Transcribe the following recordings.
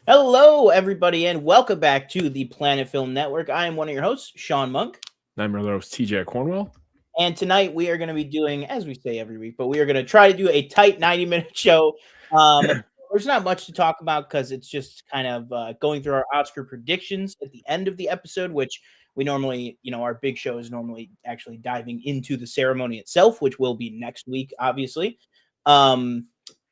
Hello, everybody, and welcome back to the Planet Film Network. I am one of your hosts, Sean Monk. I'm your host, TJ Cornwell. And tonight we are going to be doing, as we say every week, but we are going to try to do a tight 90-minute show. There's not much to talk about because it's just kind of going through our Oscar predictions at the end of the episode, which we normally, our big show is normally actually diving into the ceremony itself, which will be next week, obviously.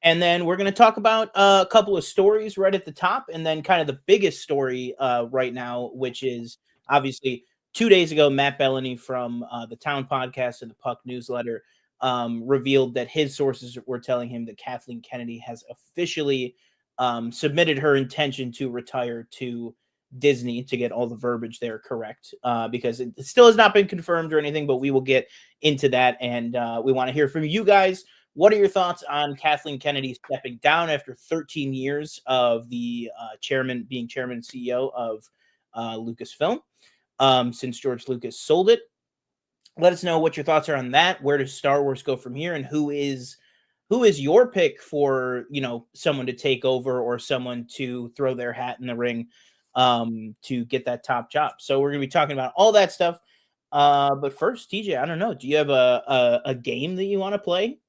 And then we're going to talk about a couple of stories right at the top, and then kind of the biggest story right now, which is obviously 2 days ago, Matt Bellany from the Town Podcast and the Puck newsletter revealed that his sources were telling him that Kathleen Kennedy has officially submitted her intention to retire to Disney, to get all the verbiage there correct, because it still has not been confirmed or anything, but we will get into that, and we want to hear from you guys. What are your thoughts on Kathleen Kennedy stepping down after 13 years of the being chairman and CEO of Lucasfilm since George Lucas sold it? Let us know what your thoughts are on that. Where does Star Wars go from here, and who is your pick for someone to take over or someone to throw their hat in the ring to get that top job? So we're going to be talking about all that stuff. But first, TJ, I don't know. Do you have a game that you want to play?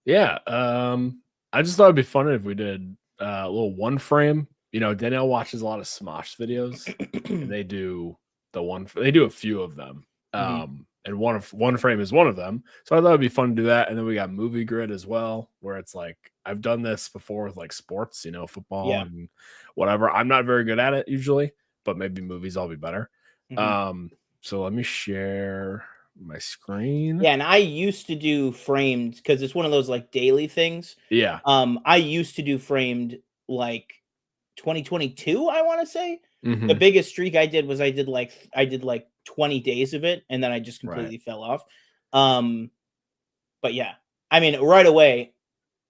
Yeah, I just thought it'd be fun if we did a little one frame. Danielle watches a lot of Smosh videos, and they do a few of them. And one frame is one of them. So I thought it'd be fun to do that. And then we got Movie Grid as well, where it's like I've done this before with like sports, football and whatever. I'm not very good at it usually, but maybe movies I'll be better. So let me share my screen. Yeah, and I used to do framed because it's one of those like daily things. Yeah. I used to do framed like 2022, I want to say. Mm-hmm. The biggest streak I did was I did like 20 days of it, and then I just completely fell off. But yeah, I mean, right away,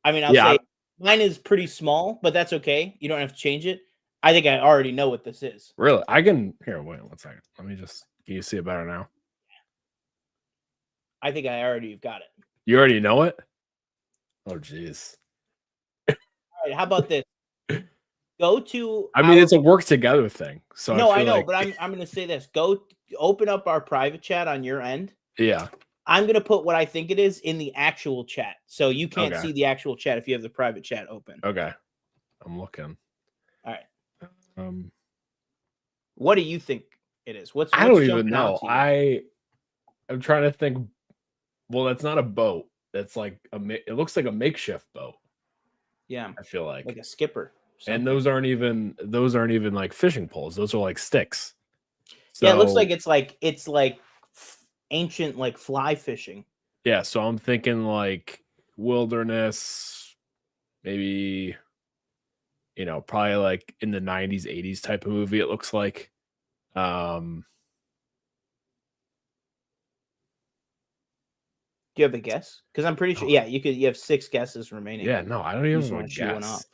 I'll say mine is pretty small, but that's okay. You don't have to change it. I think I already know what this is. Really? I can here. Wait 1 second. Let me just. Can you see it better now? I think I already got it. You already know it? Oh, jeez. All right, how about this? Go to. I mean, it's a work together thing. So no, I know, but I'm going to say this. Go open up our private chat on your end. Yeah. I'm going to put what I think it is in the actual chat, so you can't see the actual chat if you have the private chat open. Okay. I'm looking. All right. What do you think it is? I don't even know. I'm trying to think. Well, that's not a boat. That's like it looks like a makeshift boat. Yeah. I feel like a skipper. And those aren't even like fishing poles. Those are like sticks. So, yeah, it looks like it's like ancient like fly fishing. Yeah, so I'm thinking like wilderness, maybe probably like in the 90s, 80s type of movie, it looks like. Do you have a guess? Because I'm pretty sure. Yeah, you have 6 guesses remaining. Yeah, no, I don't even want to guess.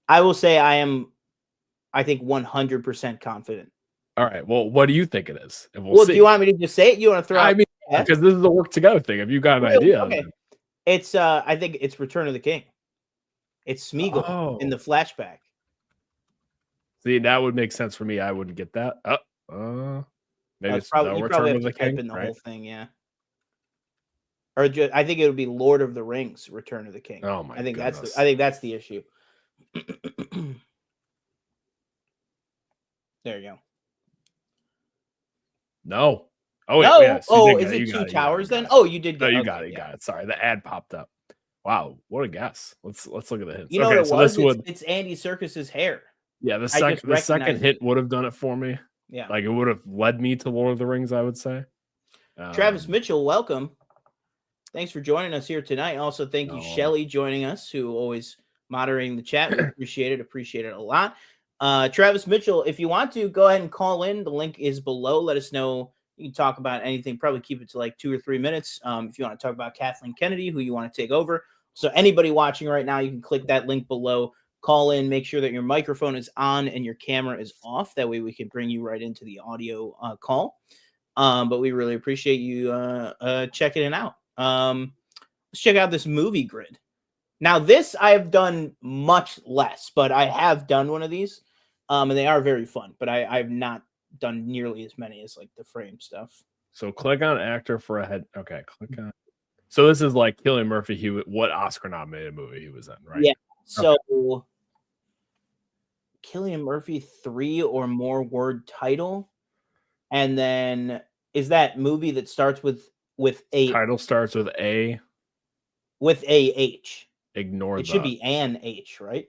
I will say I think 100% confident. All right. Well, what do you think it is? And we'll see. Do you want me to just say it? You want to throw? I mean, because this is a work together thing. Have you got an idea? Okay. It's I think it's Return of the King. It's Smeagol in the flashback. See, that would make sense for me. I wouldn't get that. Maybe it's probably you probably have to type in the whole thing, yeah. Or I think it would be Lord of the Rings, Return of the King. Oh my! I think that's the issue. There you go. No. Oh, no. Yes, is it Two Towers then? Oh, you did. No, you got it. You got it. Sorry, the ad popped up. Wow, what a guess. Let's look at the hints. You know what it was? It's Andy Serkis's hair. Yeah, the second hit would have done it for me. Yeah, like it would have led me to Lord of the Rings, I would say. Travis Mitchell, welcome. Thanks for joining us here tonight. Also, thank you, Shelly, joining us, who always moderating the chat. We appreciate it a lot. Travis Mitchell, if you want to, go ahead and call in. The link is below. Let us know. You can talk about anything. Probably keep it to like 2 or 3 minutes. If you want to talk about Kathleen Kennedy, who you want to take over. So anybody watching right now, you can click that link below. Call in. Make sure that your microphone is on and your camera is off. That way we can bring you right into the audio call. But we really appreciate you checking it out. Let's check out this movie grid. Now this I have done much less, but I have done one of these, and they are very fun. But I've not done nearly as many as like the frame stuff. So click on actor for a head. Okay, click on. So this is like Cillian Murphy. What Oscar nominated movie he was in, right? Yeah. So Cillian Murphy 3 or more word title, and then is that movie that starts with a Title starts with A. with a H. Ignore it should be an H, right?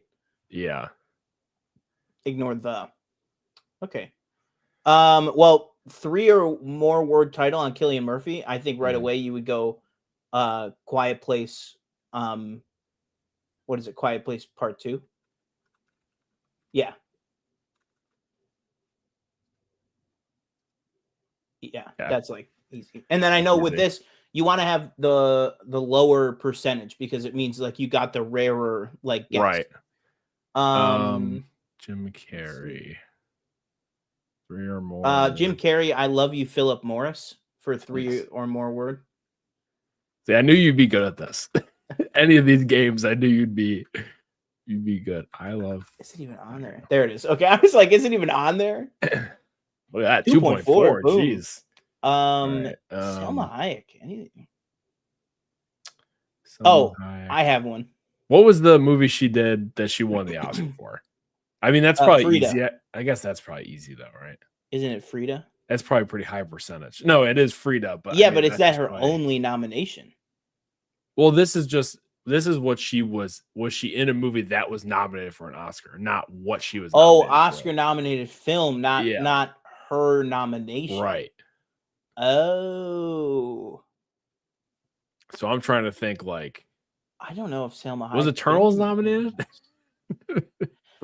Yeah. Ignore the. Okay. Well, 3 or more word title on Cillian Murphy. I think right away you would go Quiet Place. What is it? Quiet Place Part 2. Yeah. Yeah, that's like easy. And then I know with this, you want to have the lower percentage because it means like you got the rarer like guess. Right. Jim Carrey. 3 or more. Jim Carrey, I Love You, Philip Morris for 3 or more word. See, I knew you'd be good at this. Any of these games, I knew you'd be good. I love. Is it even on there? There it is. Okay, I was like, is it even on there? Look at that, 2.4. Jeez. Right. Selma Hayek. Anything? Hayek. I have one. What was the movie she did that she won the Oscar for? I mean, that's probably Frida. easy. I guess that's probably easy though, right? Isn't it Frida? That's probably pretty high percentage. No, it is Frida, but yeah, but is that her only nomination? Well, this is what she was. Was she in a movie that was nominated for an Oscar, not what she was? Oscar nominated film, not her nomination. Right. Oh. So I'm trying to think like. I don't know if Selma Hayek was Eternals nominated.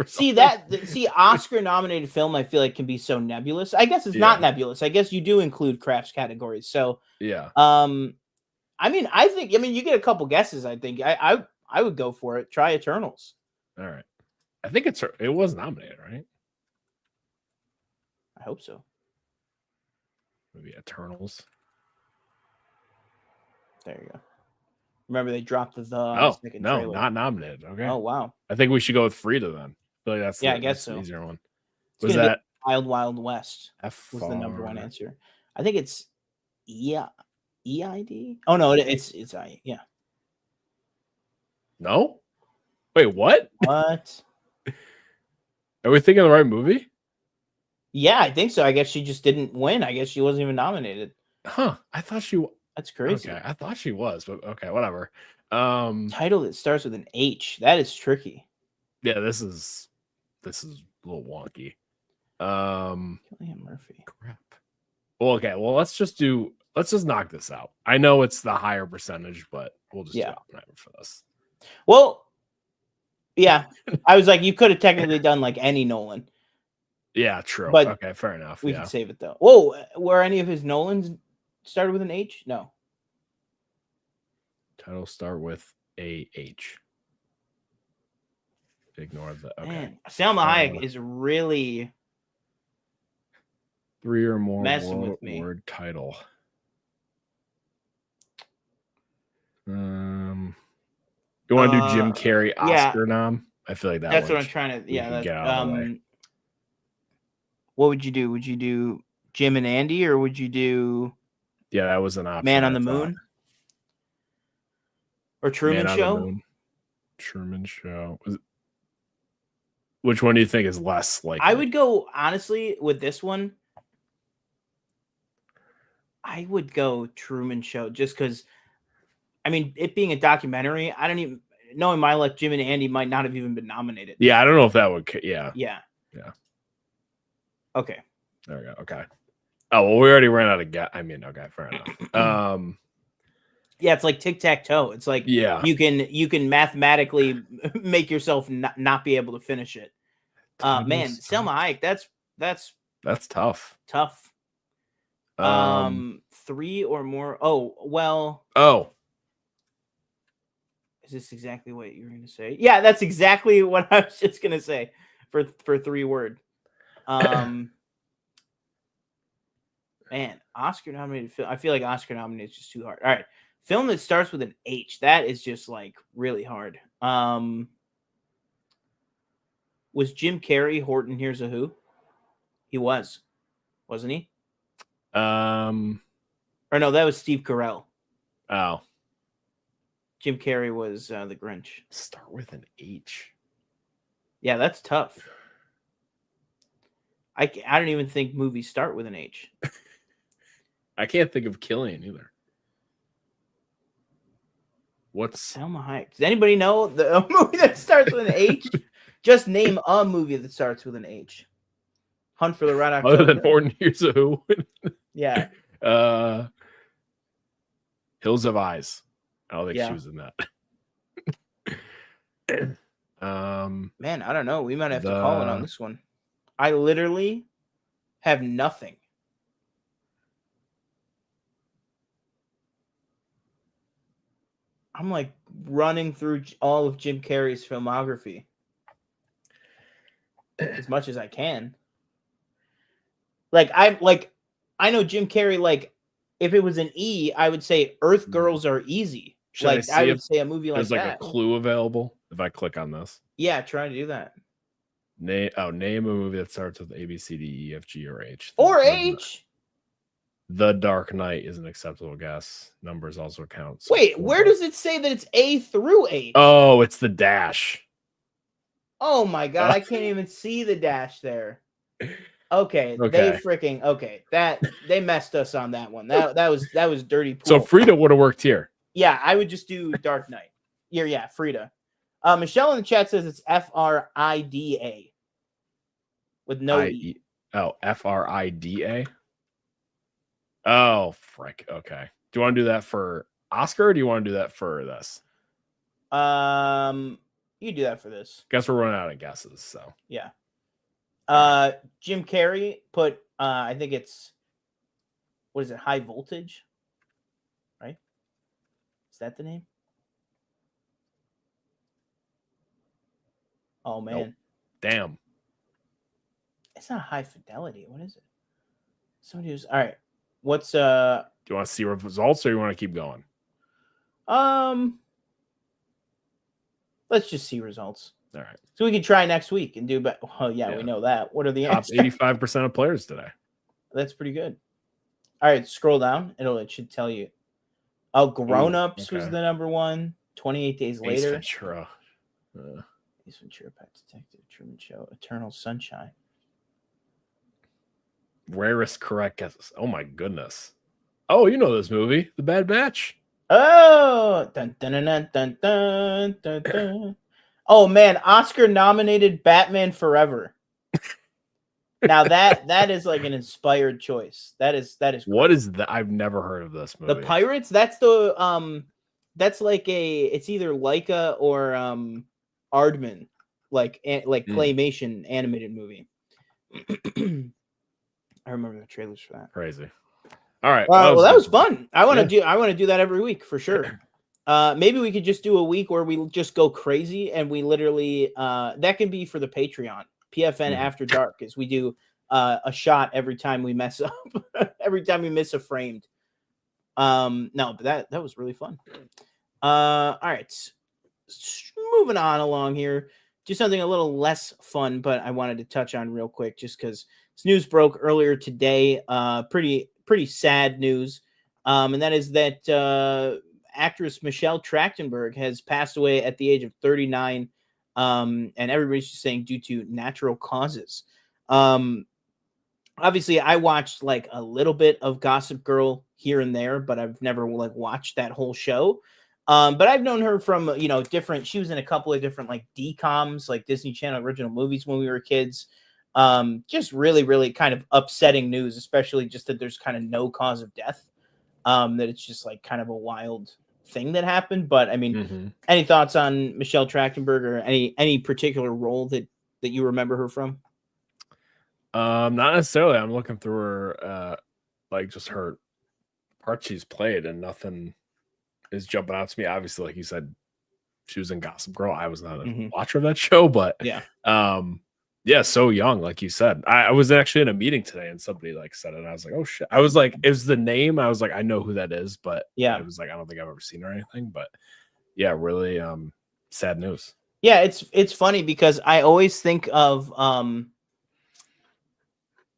See Oscar nominated film I feel like can be so nebulous. I guess it's not nebulous. I guess you do include crafts categories. So yeah. I mean you get a couple guesses. I think I would go for it. Try Eternals. All right. I think it was nominated, right? I hope so. Maybe Eternals. There you go. Remember they dropped the second trailer. Not nominated. Okay. Oh wow. I think we should go with Frida then. But that's I guess so. The easier one. Was that Wild Wild West? Was the number one answer. I think it's EID. Oh no, it's I. Yeah. No. Wait, what? What? Are we thinking of the right movie? Yeah, I think so. I guess she just didn't win. I guess she wasn't even nominated. Huh? I thought she. That's crazy. Okay, I thought she was, but okay, whatever. Title that starts with an H. That is tricky. Yeah, this is a little wonky. Cillian Murphy. Crap. Well, okay. Well, let's just knock this out. I know it's the higher percentage, but we'll just do Oppenheimer for this. Well, yeah. I was like, you could have technically done like any Nolan. Yeah, true. But okay, fair enough. We can save it though. Whoa, were any of his Nolans started with an H? No. Title start with a H. Ignore the. Okay. Man, Selma Hayek is really 3 or more messing with me. Word title. You want to do Jim Carrey Oscar nom? I feel like that's what I'm trying to. Yeah. Get out of the way. What would you do? Would you do Jim and Andy, or would you do? Yeah, that was an option. Man on the Moon, or Truman Show? Truman Show. Which one do you think is less likely? I would go honestly with this one. I would go Truman Show just because. I mean, it being a documentary, I don't even knowing my luck. Jim and Andy might not have even been nominated. Yeah, I don't know if that would. Yeah. Okay. There we go. Okay. Oh well, we already ran out of gas. I mean, okay, fair enough. Yeah, it's like tic-tac-toe. It's like you can mathematically make yourself not be able to finish it. Man, Selma Hayek, that's tough. Tough. 3 or more. Oh, well. Oh. Is this exactly what you were going to say? Yeah, that's exactly what I was just going to say for 3 word. Man, Oscar nominated film. I feel like Oscar nominated is just too hard. All right. Film that starts with an H. That is just like really hard. Was Jim Carrey Horton Hears a Who? He was, wasn't he? Or no, that was Steve Carell. Oh. Jim Carrey was the Grinch. Start with an H. Yeah, that's tough. I don't even think movies start with an H. I can't think of Killian either. What's Selma Hayek? Does anybody know a movie that starts with an H? Just name a movie that starts with an H. Hunt for the Red October. Other than Horton Hears a Who? Yeah. Hills of Eyes. I don't think Yeah. she was in that. Man, I don't know. We might have to call it on this one. I literally have nothing. I'm like running through all of Jim Carrey's filmography as much as I can. I know Jim Carrey. Like, if it was an E, I would say Earth Girls Are Easy. I would say a movie like that. There's like a clue available if I click on this. Yeah, try to do that. Name a movie that starts with A, B, C, D, E, F, G, or H. Or H. The Dark Knight is an acceptable guess. Numbers also count. So wait, where does it say that it's A through H? Oh, it's the dash. Oh my god, I can't even see the dash there. Okay. They messed us on that one. That was dirty pool. So Frida would have worked here. Yeah, I would just do Dark Knight. Yeah, Frida. Michelle in the chat says it's Frida with no E. Oh, Frida. Oh, frick. Okay. Do you want to do that for Oscar or do you want to do that for this? You do that for this. Guess we're running out of guesses, so. Yeah. Jim Carrey put I think it's, what is it, High Voltage? Right? Is that the name? Oh man. Nope. Damn. It's not High Fidelity. What is it? Somebody was all right. What's Do you want to see results or you want to keep going? Let's just see results. All right. So we can try next week and do but yeah, we know that. What are the top answers? 85% of players today? That's pretty good. All right, scroll down. It should tell you. Oh, Grown Ups was the number one. 28 Days Later. Ace Ventura. Ace Ventura, Pet Detective, Truman Show, Eternal Sunshine. Rarest correct guesses. Oh my goodness. Oh, you know this movie, The Bad Batch. Oh, dun, dun, dun, dun, dun, dun, dun. Oh man, Oscar nominated Batman Forever. Now that is like an inspired choice. That is. What is that? I've never heard of this movie. The Pirates. That's the That's like it's either Leica or Aardman, like claymation animated movie. I remember the trailers for that. Crazy. All right. Well, that was fun. I want to do that every week for sure. Maybe we could just do a week where we just go crazy and we literally that can be for the Patreon. PFN After Dark, is we do a shot every time we mess up, every time we miss a framed. No, but that was really fun. All right, moving on along here. Do something a little less fun, but I wanted to touch on real quick just because this news broke earlier today. Pretty sad news, and that is that actress Michelle Trachtenberg has passed away at the age of 39. And everybody's just saying due to natural causes. Obviously I watched like a little bit of Gossip Girl here and there, but I've never like watched that whole show. But I've known her from, different, she was in a couple of different like DCOMs, like Disney Channel original movies when we were kids. Just really, really kind of upsetting news, especially just that there's kind of no cause of death. That it's just like kind of a wild thing that happened. But I mean, any thoughts on Michelle Trachtenberg or any particular role that you remember her from? Not necessarily. I'm looking through her like just her part she's played and nothing is jumping out to me. Obviously, like you said, she was in Gossip Girl. I was not a watcher of that show, but yeah, so young, like you said. I was actually in a meeting today and somebody like said it and I was like, oh shit. I was like, it was the name. I was like, I know who that is, but I was like, I don't think I've ever seen her or anything. But yeah, really sad news. Yeah, it's funny because I always think of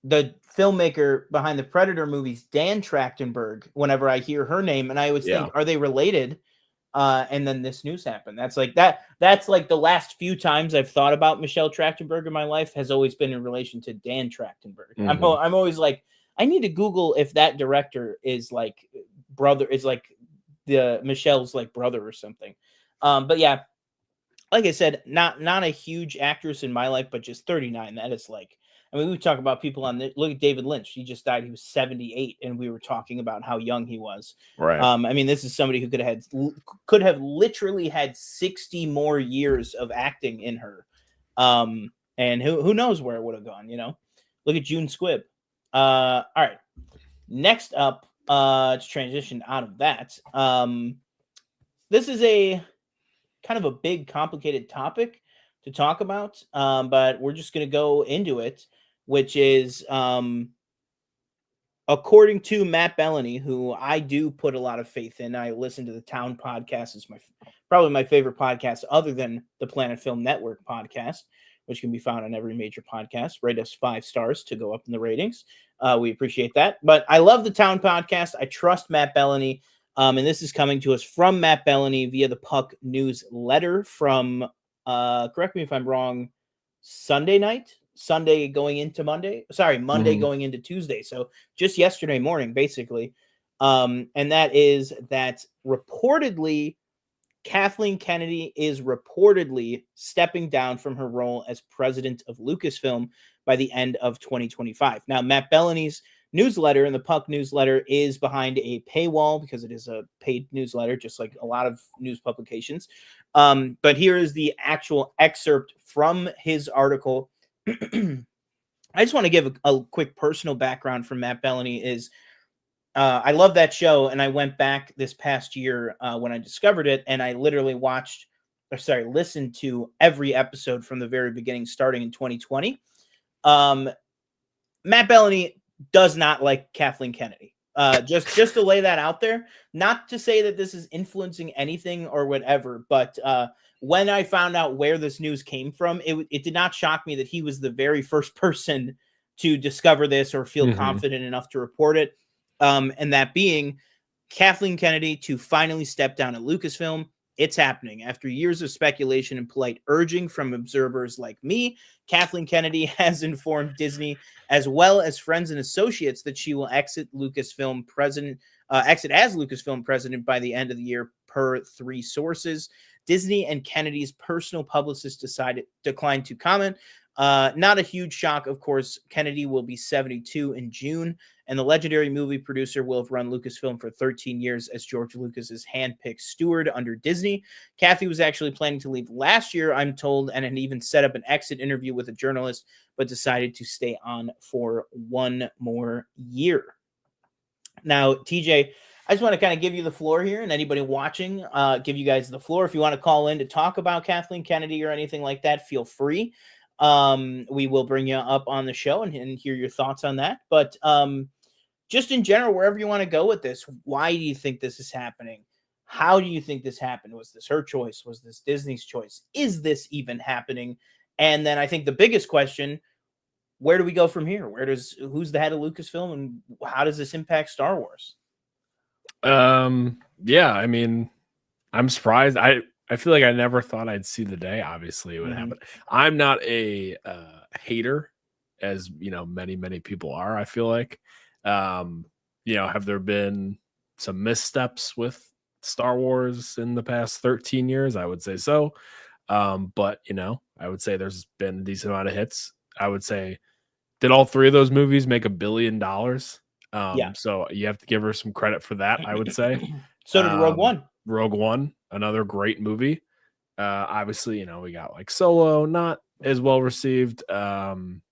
the filmmaker behind the Predator movies, Dan Trachtenberg, whenever I hear her name, and I always think, are they related? And then this news happened. That's like the last few times I've thought about Michelle Trachtenberg in my life has always been in relation to Dan Trachtenberg. Mm-hmm. I'm always like, I need to Google if that director is like the Michelle's like brother or something. But yeah, like I said, not a huge actress in my life, but just 39. That is like, I mean, we talk about people on look at David Lynch. He just died. He was 78, and we were talking about how young he was. Right. I mean, this is somebody who could have literally had 60 more years of acting in her. And who knows where it would have gone, you know? Look at June Squibb. All right. Next up, to transition out of that. This is a kind of a big, complicated topic to talk about, but we're just going to go into it, which is, according to Matt Bellany, who I do put a lot of faith in. I listen to the Town podcast. It's probably my favorite podcast other than the Planet Film Network podcast, which can be found on every major podcast. Rate us 5 stars to go up in the ratings. We appreciate that. But I love the Town podcast. I trust Matt Bellany. And this is coming to us from Matt Bellany via the Puck newsletter from, correct me if I'm wrong, Sunday going into Monday. Sorry, Monday going into Tuesday. So just yesterday morning, basically. And that is that reportedly Kathleen Kennedy is reportedly stepping down from her role as president of Lucasfilm by the end of 2025. Now, Matt Bellany's newsletter and the Puck newsletter is behind a paywall because it is a paid newsletter, just like a lot of news publications. But here is the actual excerpt from his article. I just want to give a quick personal background from Matt Bellany. Is I love that show, and I went back this past year when I discovered it, and I literally listened to every episode from the very beginning, starting in 2020. Matt Bellany does not like Kathleen Kennedy. Just to lay that out there, not to say that this is influencing anything or whatever, but when I found out where this news came from, it did not shock me that he was the very first person to discover this or feel confident enough to report it. And that being Kathleen Kennedy to finally step down at Lucasfilm. It's happening. After years of speculation and polite urging from observers like me, Kathleen Kennedy has informed Disney, as well as friends and associates, that she will exit as Lucasfilm president by the end of the year, per 3 sources. Disney and Kennedy's personal publicist declined to comment. Not a huge shock, of course. Kennedy will be 72 in June, and the legendary movie producer will have run Lucasfilm for 13 years as George Lucas's handpicked steward under Disney. Kathy was actually planning to leave last year, I'm told, and had even set up an exit interview with a journalist, but decided to stay on for 1 more year. Now, TJ, I just want to kind of give you the floor here, and anybody watching, give you guys the floor. If you want to call in to talk about Kathleen Kennedy or anything like that, feel free. We will bring you up on the show and hear your thoughts on that. But just in general, wherever you want to go with this, why do you think this is happening? How do you think this happened? Was this her choice? Was this Disney's choice? Is this even happening? And then I think the biggest question, where do we go from here? Who's the head of Lucasfilm, and how does this impact Star Wars? Yeah, I mean, I'm surprised. I feel like I never thought I'd see the day. Obviously, it would happen. I'm not a hater, as you know, many people are. I feel like, have there been some missteps with Star Wars in the past 13 years? I would say so. But I would say there's been a decent amount of hits. I would say, did all 3 of those movies make $1 billion? Yeah. So you have to give her some credit for that, I would say. So did Rogue One. Rogue One, another great movie. Obviously, we got like Solo, not as well received. Some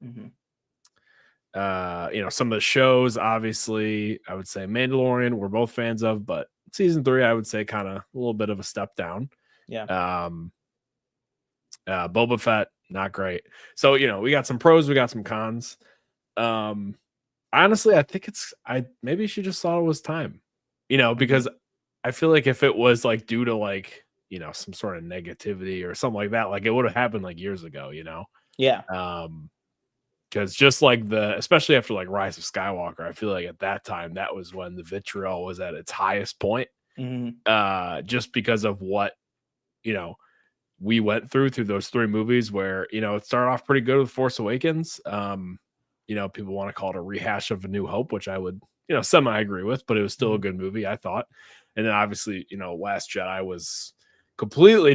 of the shows, obviously, I would say Mandalorian, we're both fans of, but season 3, I would say kind of a little bit of a step down. Yeah. Boba Fett, not great. So, we got some pros, we got some cons. Honestly, I think maybe she just thought it was time, because I feel like if it was like due to like, some sort of negativity or something like that. Like it would have happened like years ago, Yeah. Because just like especially after like Rise of Skywalker, I feel like at that time that was when the vitriol was at its highest point. Just because of what we went through those 3 movies where it started off pretty good with Force Awakens. People want to call it a rehash of A New Hope, which I would semi agree with, but it was still a good movie, I thought. And then obviously Last Jedi was completely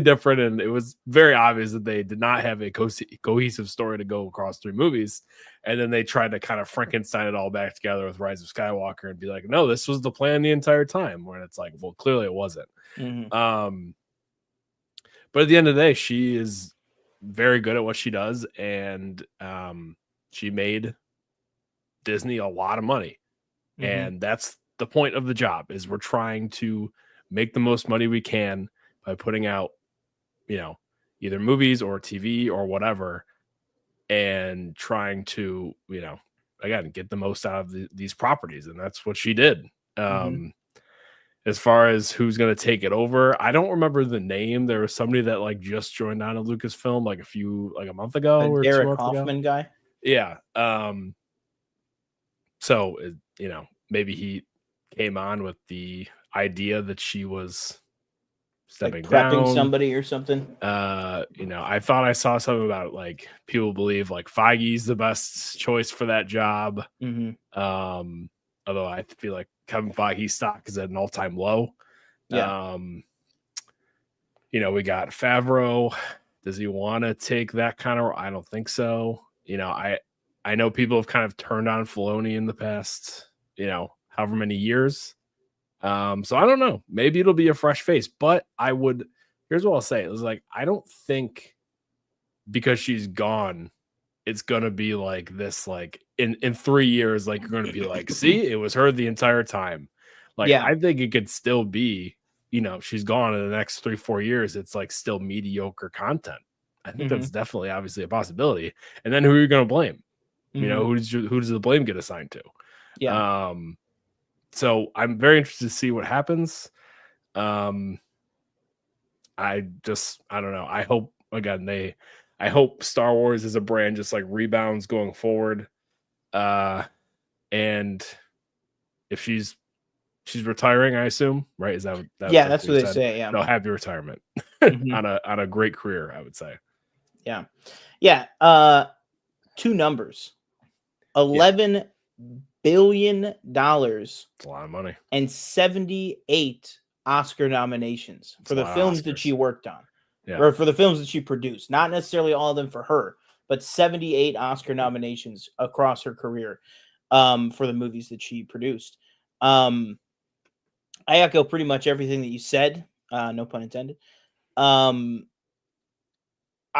different, and it was very obvious that they did not have a cohesive story to go across 3 movies. And then they tried to kind of Frankenstein it all back together with Rise of Skywalker and be like, no, this was the plan the entire time, when it's like, well, clearly it wasn't. But at the end of the day, she is very good at what she does, and she made Disney a lot of money. And that's the point of the job, is we're trying to make the most money we can by putting out, either movies or TV or whatever, and trying to, again, get the most out of these properties. And that's what she did. As far as who's going to take it over, I don't remember the name. There was somebody that like just joined on a Lucasfilm like a month ago, or Derek 2 months Hoffman ago. guy. Yeah. So, maybe he came on with the idea that she was stepping prepping down, somebody or something. I thought I saw something about like people believe like Feige's the best choice for that job. Although I feel like Kevin Feige's stock is at an all-time low. Yeah. We got Favreau. Does he want to take that kind of? I don't think so. I know people have kind of turned on Filoni in the past, however many years. So I don't know. Maybe it'll be a fresh face, but here's what I'll say. It was like, I don't think because she's gone, it's gonna be like this, like in 3 years, like you're gonna be like, see, it was her the entire time. Like, I think it could still be, she's gone in the next 3-4 years. It's like still mediocre content. I think that's definitely obviously a possibility. And then who are you gonna blame? Who does the blame get assigned to? Yeah. So I'm very interested to see what happens. I don't know. I hope, again, I hope Star Wars as a brand just like rebounds going forward. And if she's retiring, I assume, right? Is that that's what they say. Yeah. No, happy retirement on a great career, I would say. Yeah. Yeah. 2 numbers. $11 billion. It's a lot of money. And 78 Oscar nominations for the films that she worked on. Yeah. Or for the films that she produced. Not necessarily all of them for her, but 78 Oscar nominations across her career for the movies that she produced. I echo pretty much everything that you said. No pun intended. I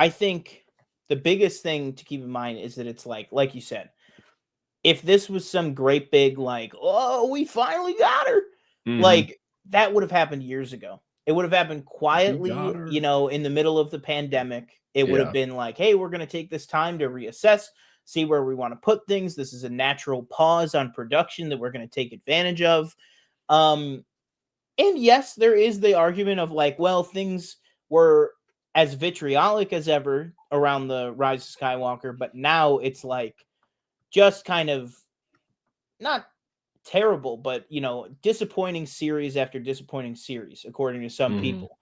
think the biggest thing to keep in mind is that it's like you said, if this was some great big, like, oh, we finally got her, like that would have happened years ago. It would have happened quietly, in the middle of the pandemic. It would have been like, hey, we're going to take this time to reassess, see where we want to put things. This is a natural pause on production that we're going to take advantage of. And yes, there is the argument of like, well, things were as vitriolic as ever around the Rise of Skywalker, but now it's like just kind of not terrible, but disappointing series after disappointing series, according to some people.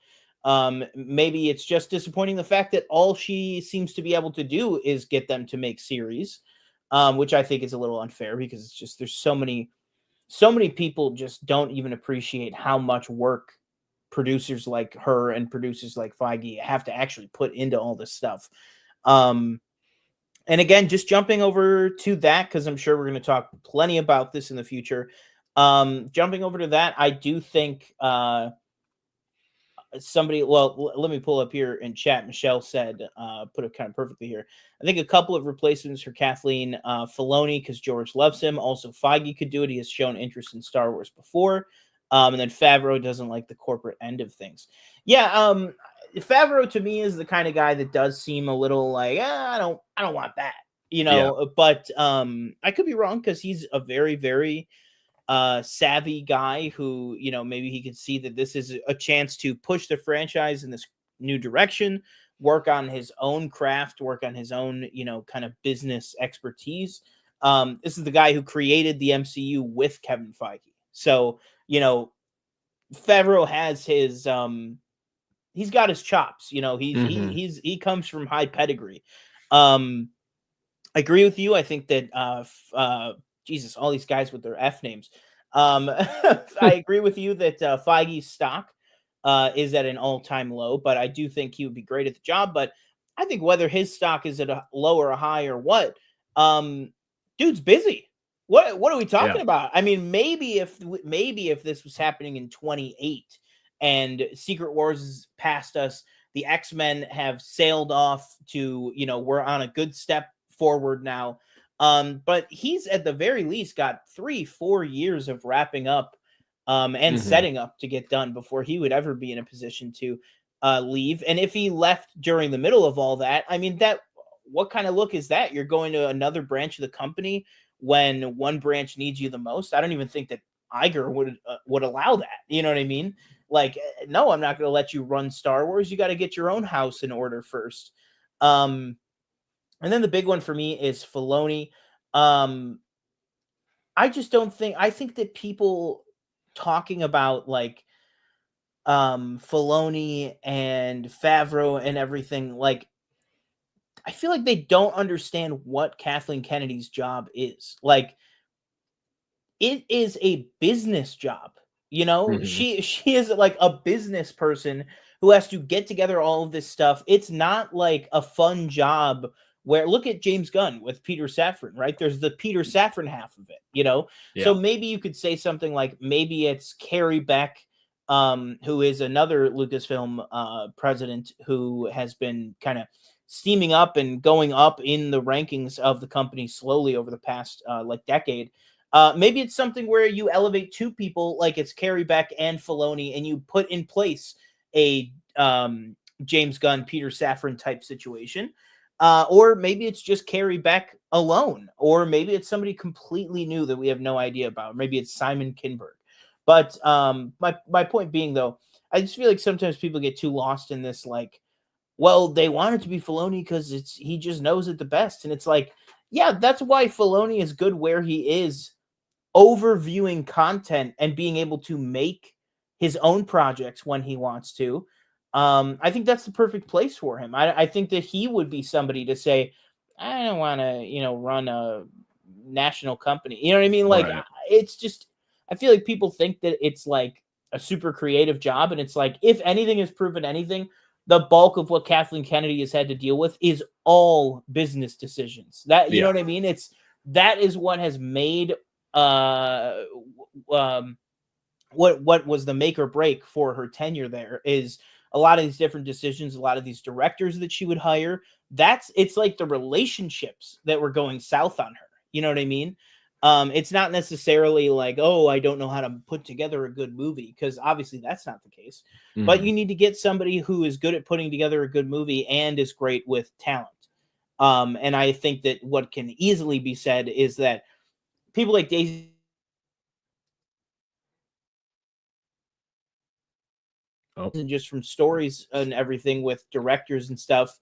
Maybe it's just disappointing the fact that all she seems to be able to do is get them to make series, which I think is a little unfair, because it's just there's so many people just don't even appreciate how much work producers like her and producers like Feige have to actually put into all this stuff. And again, just jumping over to that, because I'm sure we're going to talk plenty about this in the future. Jumping over to that, I do think let me pull up here in chat. Michelle said, put it kind of perfectly here. I think a couple of replacements for Kathleen, Filoni, because George loves him. Also, Feige could do it. He has shown interest in Star Wars before. And then Favreau doesn't like the corporate end of things. Yeah, Favreau to me is the kind of guy that does seem a little like, I don't want that, but I could be wrong, because he's a very, very savvy guy who, you know, maybe he could see that this is a chance to push the franchise in this new direction, work on his own craft, work on his own, you know, kind of business expertise. This is the guy who created the MCU with Kevin Feige. So, you know, Favreau has his he's got his chops, you know, he comes from high pedigree. I agree with you. I think that Jesus, all these guys with their F names. I agree with you that Feige's stock is at an all-time low, but I do think he would be great at the job. But I think whether his stock is at a low or a high or what, dude's busy. What are we talking about? I mean, maybe if this was happening in 28 and Secret Wars is past us, the X-Men have sailed off to, you know, we're on a good step forward now. But he's at the very least got 3-4 years of wrapping up and setting up to get done before he would ever be in a position to leave. And if he left during the middle of all that, I mean, what kind of look is that? You're going to another branch of the company when one branch needs you the most. I don't even think that Iger would allow that. You know what I mean? Like, no, I'm not going to let you run Star Wars. You got to get your own house in order first. And then the big one for me is Filoni. I just don't think, I think that people talking about like Filoni and Favreau and everything, like, I feel like they don't understand what Kathleen Kennedy's job is. Like, it is a business job. You know, she is like a business person who has to get together all of this stuff. It's not like a fun job where, look at James Gunn with Peter Safran, right? There's the Peter Safran half of it, you know? Yeah. So maybe you could say something like, maybe it's Carrie Beck, who is another Lucasfilm president who has been kind of steaming up and going up in the rankings of the company slowly over the past like decade. Maybe it's something where you elevate two people, like it's Carrie Beck and Filoni, and you put in place a James Gunn, Peter Safran type situation. Or maybe it's just Carrie Beck alone. Or maybe it's somebody completely new that we have no idea about. Maybe it's Simon Kinberg. But my point being, though, I just feel like sometimes people get too lost in this, like, well, they want it to be Filoni because he just knows it the best. And it's like, yeah, that's why Filoni is good where he is, overviewing content and being able to make his own projects when he wants to. I think that's the perfect place for him. I think that he would be somebody to say, I don't want to, you know, run a national company. You know what I mean? Like, it's just, I feel like people think that it's like a super creative job. And it's like, if anything has proven anything, the bulk of what Kathleen Kennedy has had to deal with is all business decisions. That, you know what I mean? That is what has made what was the make or break for her tenure there, is a lot of these different decisions, a lot of these directors that she would hire. It's like the relationships that were going south on her. You know what I mean? It's not necessarily like, oh, I don't know how to put together a good movie, because obviously that's not the case. But you need to get somebody who is good at putting together a good movie and is great with talent. And I think that what can easily be said is that people like Daisy, and just from stories and everything with directors and stuff,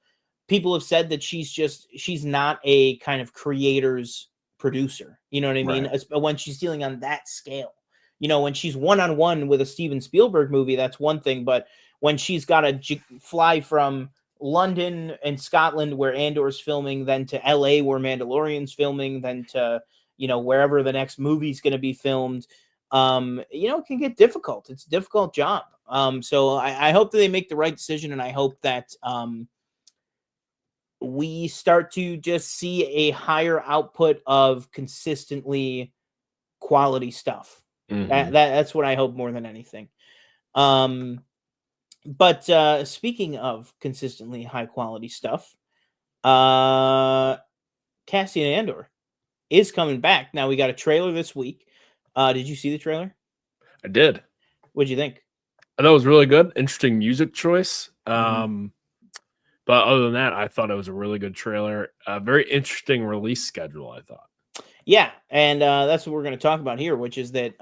people have said that she's not a kind of creator's producer. You know what I mean? When she's dealing on that scale, you know, when she's one-on-one with a Steven Spielberg movie, that's one thing. But when she's got to fly from London and Scotland, where Andor's filming, then to LA, where Mandalorian's filming, then to, you know, wherever the next movie's going to be filmed, you know, it can get difficult. It's a difficult job. So I hope that they make the right decision, and I hope that we start to just see a higher output of consistently quality stuff. That's what I hope more than anything. But speaking of consistently high quality stuff, Cassian Andor is coming back. Now, we got a trailer this week. Did you see the trailer? I did. What'd you think? I thought it was really good. Interesting music choice. But other than that, I thought it was a really good trailer. A very interesting release schedule, I thought. Yeah, and that's what we're going to talk about here, which is that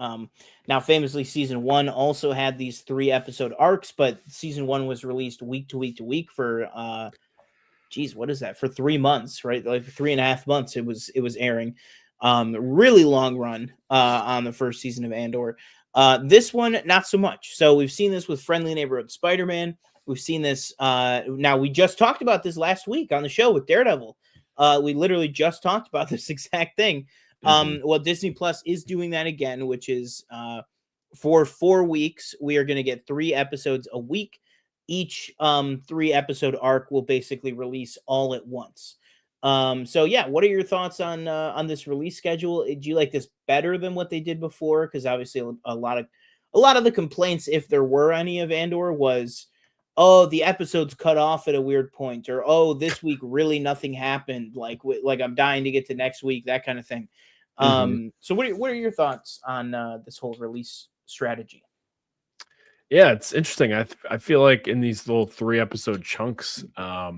now famously season 1 also had these 3-episode arcs, but season 1 was released week to week to week for geez, what is that? For 3 months, right? Like 3.5 months it was airing. Really long run on the first season of Andor. This one, not so much. So we've seen this with Friendly Neighborhood Spider-Man. We've seen this now. We just talked about this last week on the show with Daredevil. We literally just talked about this exact thing. Well, Disney Plus is doing that again, which is for 4 weeks, we are going to get 3 episodes a week. Each 3-episode arc will basically release all at once. So yeah, what are your thoughts on this release schedule? Do you like this better than what they did before? Because obviously a lot of the complaints, if there were any of Andor, was, oh, the episode's cut off at a weird point, or oh, this week really nothing happened. Like I'm dying to get to next week, that kind of thing. So what are your thoughts on this whole release strategy? Yeah, it's interesting. I feel like in these little 3-episode chunks, I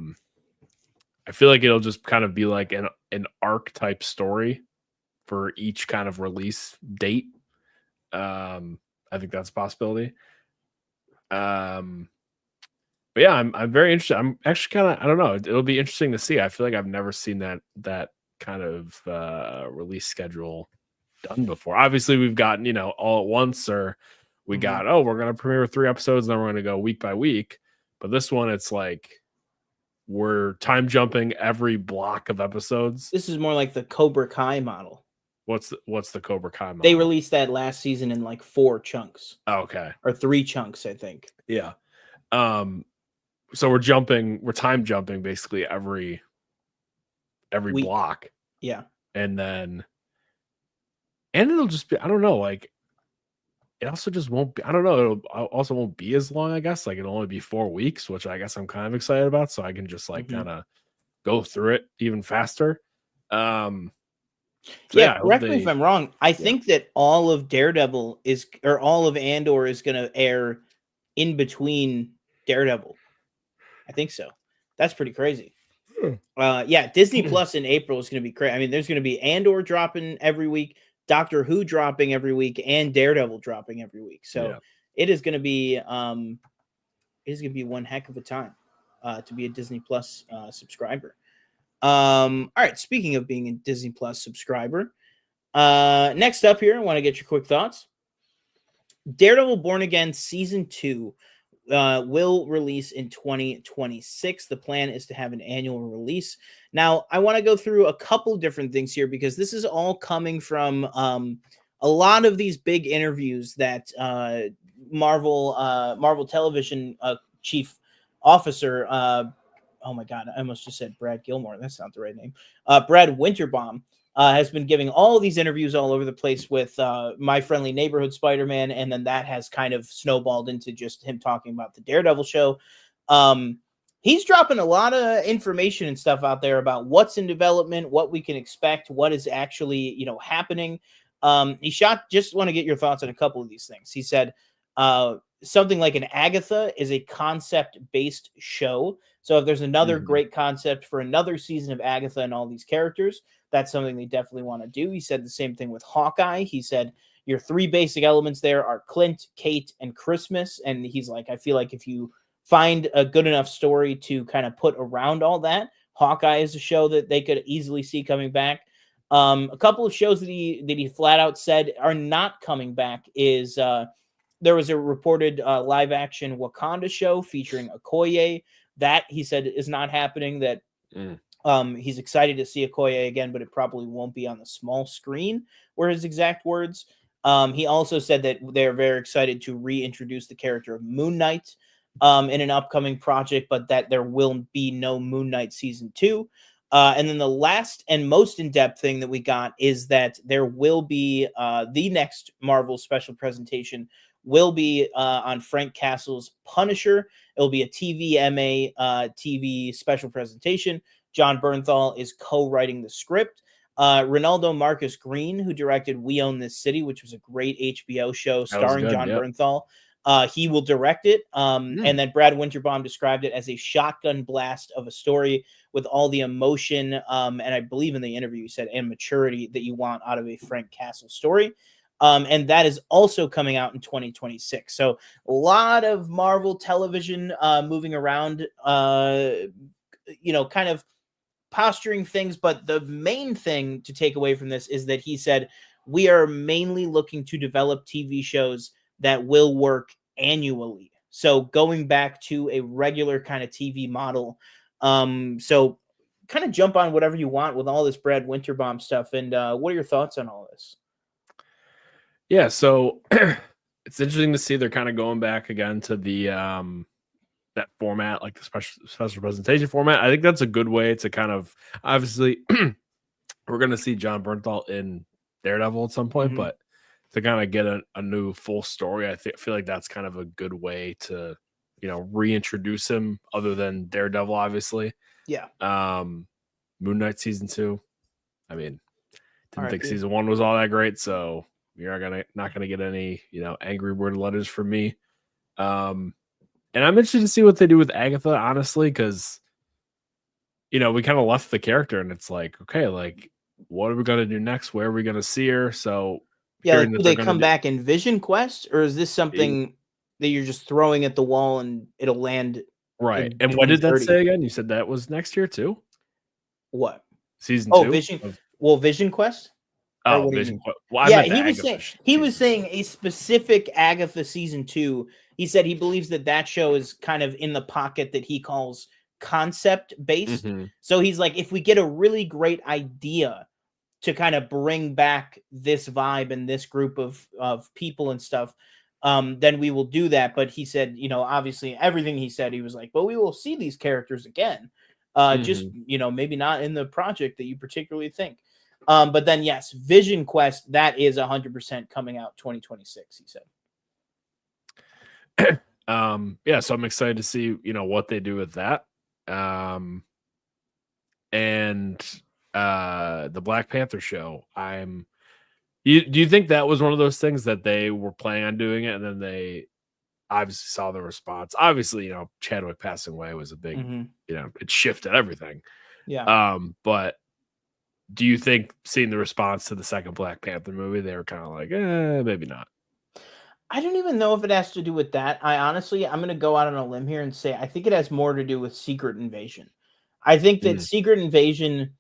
feel like it'll just kind of be like an arc type story for each kind of release date. I think that's a possibility. But yeah, I'm very interested. I'm actually kind of, I don't know. It'll be interesting to see. I feel like I've never seen that kind of release schedule done before. Obviously, we've gotten, all at once, or we got, we're going to premiere 3 episodes, and then we're going to go week by week. But this one, it's like we're time jumping every block of episodes. This is more like the Cobra Kai model. What's the Cobra Kai model? They released that last season in like 4 chunks. Oh, okay. Or 3 chunks, I think. Yeah. So we're time jumping basically every week. Block. Yeah. And it'll just be, I don't know, like it also just won't be, I don't know, it also won't be as long, I guess. Like it'll only be 4 weeks, which I guess I'm kind of excited about, so I can just like kind of go through it even faster. So yeah, correct me if I'm wrong. I think that all of Daredevil all of Andor is going to air in between Daredevil. I think so. That's pretty crazy. Yeah, Disney Plus in April is going to be crazy. I mean, there's going to be Andor dropping every week, Doctor Who dropping every week, and Daredevil dropping every week. So it is going to be one heck of a time to be a Disney Plus subscriber. All right, speaking of being a Disney Plus subscriber, next up here, I want to get your quick thoughts. Daredevil Born Again Season 2 will release in 2026. The plan is to have an annual release. Now, I want to go through a couple different things here, because this is all coming from a lot of these big interviews that Marvel Television chief officer, oh my God, I almost just said Brad Gilmore. That's not the right name. Brad Winterbaum has been giving all of these interviews all over the place with My Friendly Neighborhood Spider-Man, and then that has kind of snowballed into just him talking about the Daredevil show. He's dropping a lot of information and stuff out there about what's in development, what we can expect, what is actually, happening. Just want to get your thoughts on a couple of these things. He said something like an Agatha is a concept-based show. So if there's another great concept for another season of Agatha and all these characters, that's something they definitely want to do. He said the same thing with Hawkeye. He said your 3 basic elements there are Clint, Kate, and Christmas. And he's like, I feel like if you find a good enough story to kind of put around all that, Hawkeye is a show that they could easily see coming back. A couple of shows that he flat out said are not coming back is there was a reported live action Wakanda show featuring Okoye. That he said is not happening. That he's excited to see Okoye again, but it probably won't be on the small screen, were his exact words. He also said that they're very excited to reintroduce the character of Moon Knight in an upcoming project, but that there will be no Moon Knight season 2. And then the last and most in-depth thing that we got is that there will be the next Marvel special presentation will be on Frank Castle's Punisher. It'll be a TVMA TV special presentation. John Bernthal is co-writing the script. Ronaldo Marcus Green, who directed We Own This City, which was a great HBO show starring John Bernthal, He will direct it. And then Brad Winterbaum described it as a shotgun blast of a story with all the emotion, and I believe in the interview he said, and maturity that you want out of a Frank Castle story. And that is also coming out in 2026. So a lot of Marvel television moving around, kind of posturing things. But the main thing to take away from this is that he said, we are mainly looking to develop TV shows that will work annually. So going back to a regular kind of TV model. So kind of jump on whatever you want with all this Brad Winterbaum stuff. And what are your thoughts on all this? Yeah, so it's interesting to see they're kind of going back again to the that format, like the special presentation format. I think that's a good way to kind of, obviously we're going to see John Bernthal in Daredevil at some point, but to kind of get a new full story, I feel like that's kind of a good way to, reintroduce him other than Daredevil, obviously. Yeah. Moon Knight season 2. I mean, didn't think season 1 was all that great, so you're not gonna get any, angry word letters from me. And I'm interested to see what they do with Agatha, honestly, because we kind of left the character, and it's like, okay, like, what are we gonna do next? Where are we gonna see her? So yeah, like, do they come back in Vision Quest, or is this something that you're just throwing at the wall and it'll land? Right. And what did that say again? You said that was next year too? What? Season 2? Vision Quest? Oh, Vision Quest. Well, yeah, he was saying a specific Agatha season 2. He said he believes that show is kind of in the pocket that he calls concept based. So he's like, if we get a really great idea to kind of bring back this vibe and this group of people and stuff, then we will do that. But he said, obviously everything he said, he was like, but we will see these characters again. Just, maybe not in the project that you particularly think. But then, yes, Vision Quest, that is 100% coming out 2026, he said. Yeah, so I'm excited to see, what they do with that. And the Black Panther show, do you think that was one of those things that they were planning on doing it, and then they obviously saw the response? Obviously, Chadwick passing away was a big, it shifted everything. Yeah. But do you think, seeing the response to the second Black Panther movie, they were kind of like, maybe not? I don't even know if it has to do with that. I'm going to go out on a limb here and say I think it has more to do with Secret Invasion. I think that Secret Invasion,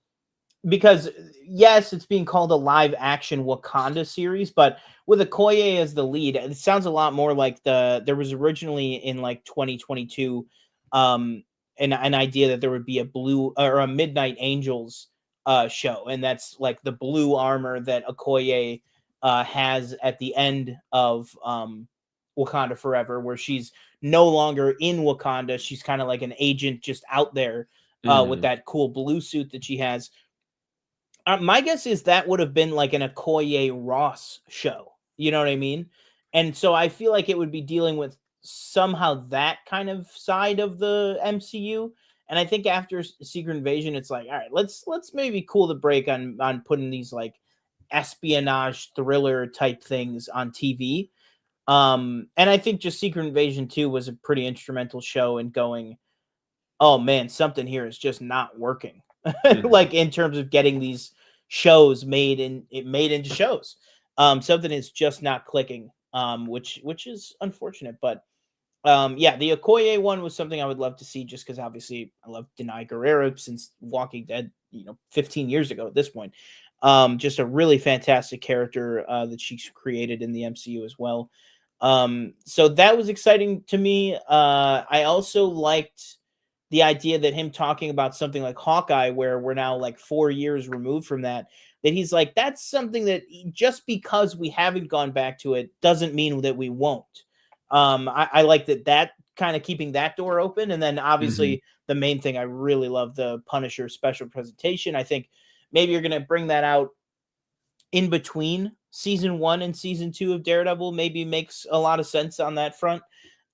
because yes, it's being called a live action Wakanda series, but with Okoye as the lead, it sounds a lot more like there was originally in like 2022 an idea that there would be a blue or a Midnight Angels show, and that's like the blue armor that Okoye has at the end of Wakanda Forever, where she's no longer in Wakanda. She's kind of like an agent just out there with that cool blue suit that she has. My guess is that would have been like an Okoye Ross show. You know what I mean? And so I feel like it would be dealing with somehow that kind of side of the MCU. And I think after Secret Invasion, it's like, all right, let's maybe cool the break on putting these like espionage thriller type things on TV. And I think just Secret Invasion 2 was a pretty instrumental show in going, oh man, something here is just not working. Like in terms of getting these shows made into shows. Something is just not clicking, which is unfortunate. But yeah, the Okoye one was something I would love to see, just because obviously I love Denai Guerrero since Walking Dead, 15 years ago at this point. Just a really fantastic character that she's created in the MCU as well. So that was exciting to me. I also liked the idea that him talking about something like Hawkeye, where we're now like 4 years removed from that he's like, that's something that just because we haven't gone back to it doesn't mean that we won't. I like that kind of keeping that door open. And then obviously the main thing, I really love the Punisher special presentation. I think maybe you're going to bring that out in between season 1 and season 2 of Daredevil. Maybe makes a lot of sense on that front.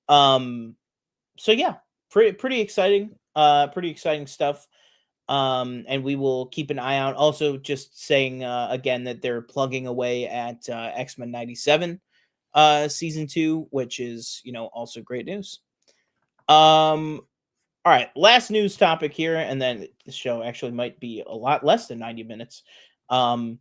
So yeah, pretty exciting stuff. And we will keep an eye out. Also, just saying again that they're plugging away at X-Men 97. season 2, which is, also great news. All right, last news topic here, and then the show actually might be a lot less than 90 minutes. Long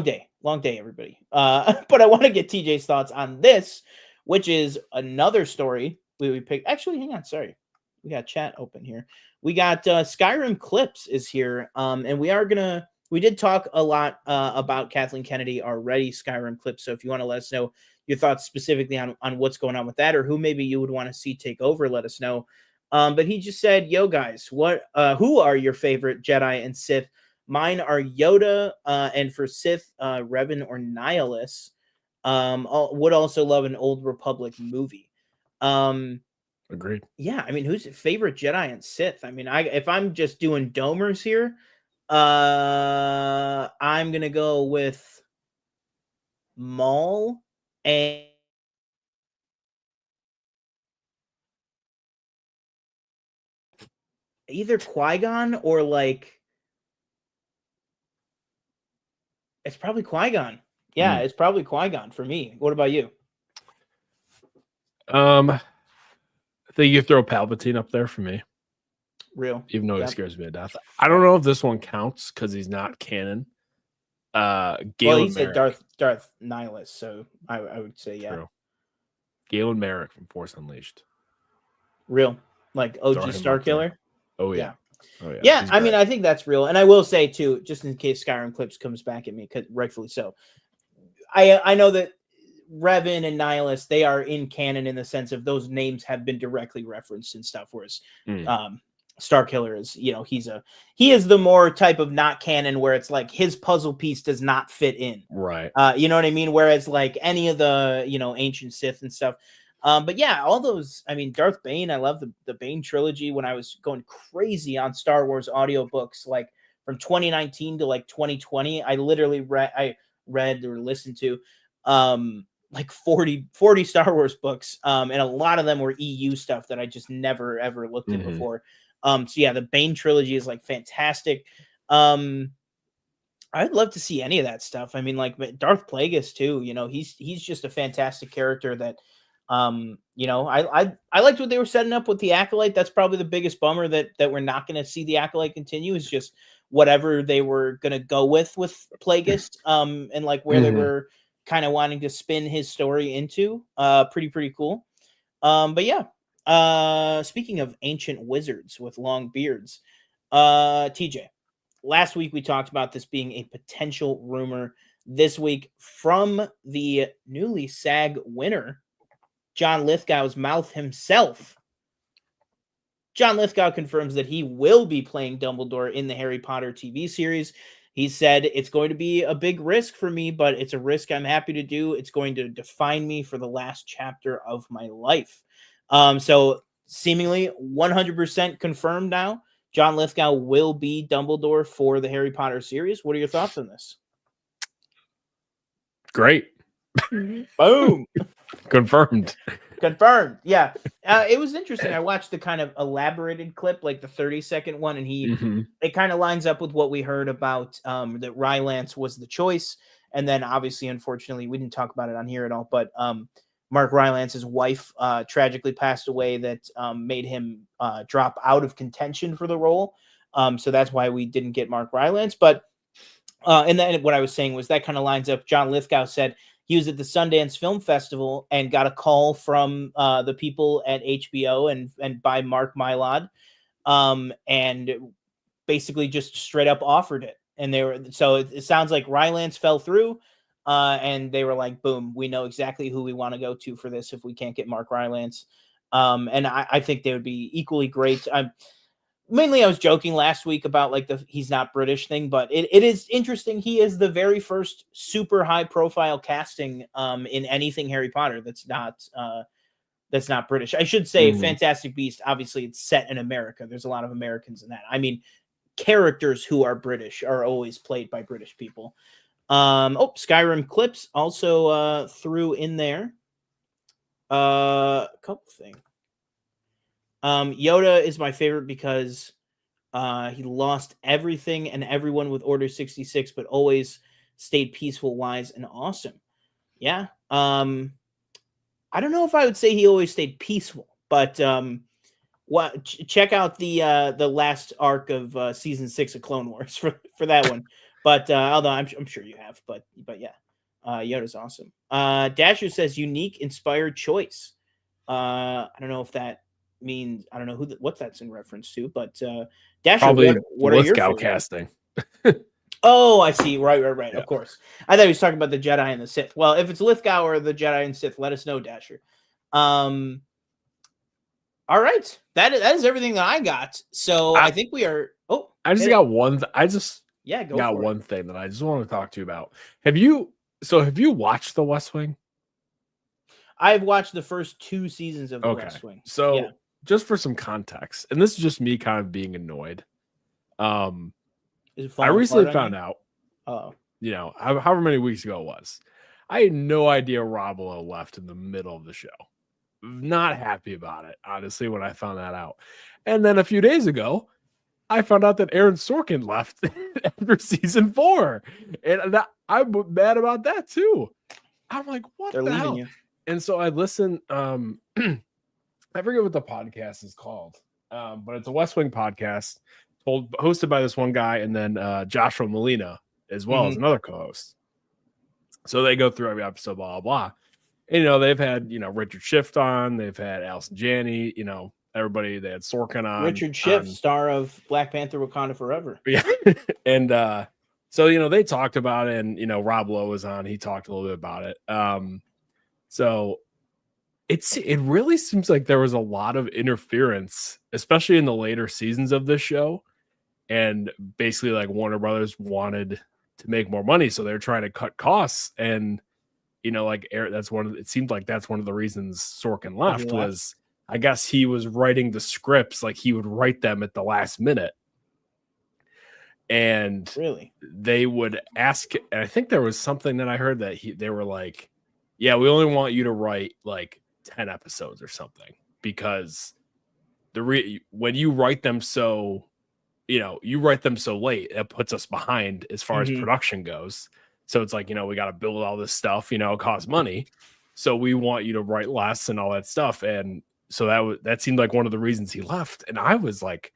day, everybody. But I want to get TJ's thoughts on this, which is another story we picked. Actually, hang on, sorry. We got chat open here. We got Skyrim Clips is here, and we did talk a lot about Kathleen Kennedy already, Skyrim Clips. So if you want to let us know your thoughts specifically on what's going on with that, or who maybe you would want to see take over, let us know. But he just said, "Yo, guys, who are your favorite Jedi and Sith? Mine are Yoda, and for Sith, Revan or Nihilus. Would also love an Old Republic movie." Agreed. Yeah, I mean, who's your favorite Jedi and Sith? I mean, if I'm just doing domers here, I'm gonna go with Maul and either Qui-Gon or it's probably Qui-Gon. Yeah, it's probably Qui-Gon for me. What about you? I think you throw Palpatine up there for me. Real. Even though he scares me to death. I don't know if this one counts because he's not canon. He said Darth Nihilus, so I would say yeah. True. Galen Merrick from Force Unleashed. Real. Like OG Star Killer? Oh yeah. Yeah, I mean, I think that's real. And I will say too, just in case Skyrim Clips comes back at me, because rightfully so. I know that Revan and Nihilus, they are in canon in the sense of those names have been directly referenced and stuff, whereas Star Killer is, he is the more type of not canon where it's like his puzzle piece does not fit in. Right. You know what I mean? Whereas like any of the, ancient Sith and stuff. But yeah, all those, I mean, Darth Bane, I love the Bane trilogy. When I was going crazy on Star Wars audiobooks, like from 2019 to like 2020, I literally read or listened to like 40 Star Wars books. And a lot of them were EU stuff that I just never ever looked at before. So yeah, the Bane trilogy is like fantastic. I'd love to see any of that stuff. I mean, like Darth Plagueis too, he's just a fantastic character that I liked what they were setting up with the Acolyte. That's probably the biggest bummer that we're not going to see the Acolyte continue, is just whatever they were going to go with Plagueis, and like where they were kind of wanting to spin his story into. Pretty cool. But yeah, speaking of ancient wizards with long beards, TJ, last week we talked about this being a potential rumor. This week, from the newly SAG winner, John Lithgow's mouth himself, John Lithgow confirms that he will be playing Dumbledore in the Harry Potter TV series. He said, "It's going to be a big risk for me, but it's a risk I'm happy to do. It's going to define me for the last chapter of my life." So seemingly 100% confirmed now, John Lithgow will be Dumbledore for the Harry Potter series. What are your thoughts on this? Great. Boom. Confirmed. Yeah. It was interesting. I watched the kind of elaborated clip, like the 30-second one, and it kind of lines up with what we heard about that Rylance was the choice. And then obviously, unfortunately, we didn't talk about it on here at all, but Mark Rylance's wife tragically passed away that made him drop out of contention for the role. So that's why we didn't get Mark Rylance. But and then what I was saying was that kind of lines up. John Lithgow said he was at the Sundance Film Festival and got a call from the people at HBO and by Mark Mylod, and basically just straight up offered it. And so it sounds like Rylance fell through, and they were like, boom, we know exactly who we want to go to for this if we can't get Mark Rylance. And I think they would be equally great. Mainly I was joking last week about like he's not British thing, but it is interesting. He is the very first super high profile casting in anything Harry Potter that's not British. I should say Fantastic Beast, obviously it's set in America. There's a lot of Americans in that. I mean, characters who are British are always played by British people. Skyrim Clips also threw in there a couple things. Yoda is my favorite because he lost everything and everyone with Order 66, but always stayed peaceful, wise, and awesome. Yeah. I don't know if I would say he always stayed peaceful, but check out the last arc of season 6 of Clone Wars for that one. But although I'm sure you have, but yeah, Yoda's awesome. Dasher says unique, inspired choice. I don't know if that means, I don't know what that's in reference to, but Dasher, Probably what are your Lithgow favorites? casting. Oh, I see. Right. Yeah. Of course. I thought he was talking about the Jedi and the Sith. Well, if it's Lithgow or the Jedi and Sith, let us know, Dasher. All right. That is everything that I got. So I think we are. Oh, I just got one. Go got for one it. thing that I just want to talk to you about. Have you watched The West Wing? I've watched the first 2 seasons of The West Wing. So just for some context, and this is just me kind of being annoyed. I recently found out, however many weeks ago it was, I had no idea Rob Lowe left in the middle of the show. Not happy about it, honestly, when I found that out. And then a few days ago, I found out that Aaron Sorkin left after season 4. And I'm mad about that too. I'm like, what the hell? You. And so I listened. I forget what the podcast is called, but it's a West Wing podcast hosted by this one guy, and then Joshua Molina as well as another co-host. So they go through every episode, blah, blah, blah. And, they've had, Richard Schiff on. They've had Allison Janney, everybody. They had Sorkin on. Richard Schiff, star of Black Panther Wakanda Forever. Yeah. And so, they talked about it, and, Rob Lowe was on. He talked a little bit about it. So it really seems like there was a lot of interference, especially in the later seasons of this show. And basically, like, Warner Brothers wanted to make more money, so they're trying to cut costs. And it seemed like that's one of the reasons Sorkin left was, I guess he was writing the scripts, like he would write them at the last minute. And really, they would ask, and I think there was something that I heard that they were like, yeah, we only want you to write like 10 episodes or something, because when you write them so, you write them so late, it puts us behind as far as production goes. So it's like, we got to build all this stuff, it costs money. So we want you to write less and all that stuff. And so that seemed like one of the reasons he left. And I was like,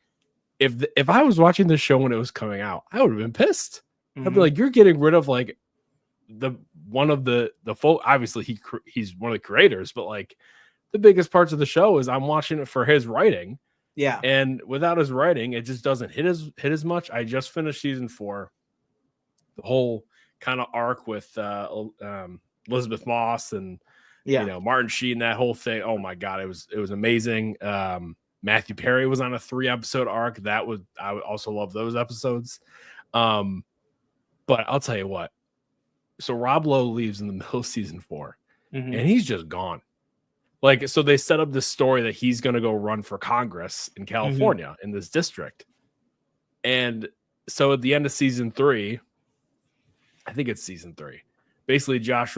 if I was watching this show when it was coming out, I would have been pissed. I'd be like, you're getting rid of like one of the folk. Obviously he's one of the creators, but like the biggest parts of the show is I'm watching it for his writing. Yeah. And without his writing, it just doesn't hit as much. I just finished season 4. The whole kind of arc with Elizabeth Moss and Martin Sheen, that whole thing. Oh my God, it was amazing. Matthew Perry was on a 3-episode arc. I also love those episodes. But I'll tell you what. So Rob Lowe leaves in the middle of season 4, and he's just gone. Like, so they set up this story that he's going to go run for Congress in California in this district. And so at the end of season 3, I think it's season 3, basically Josh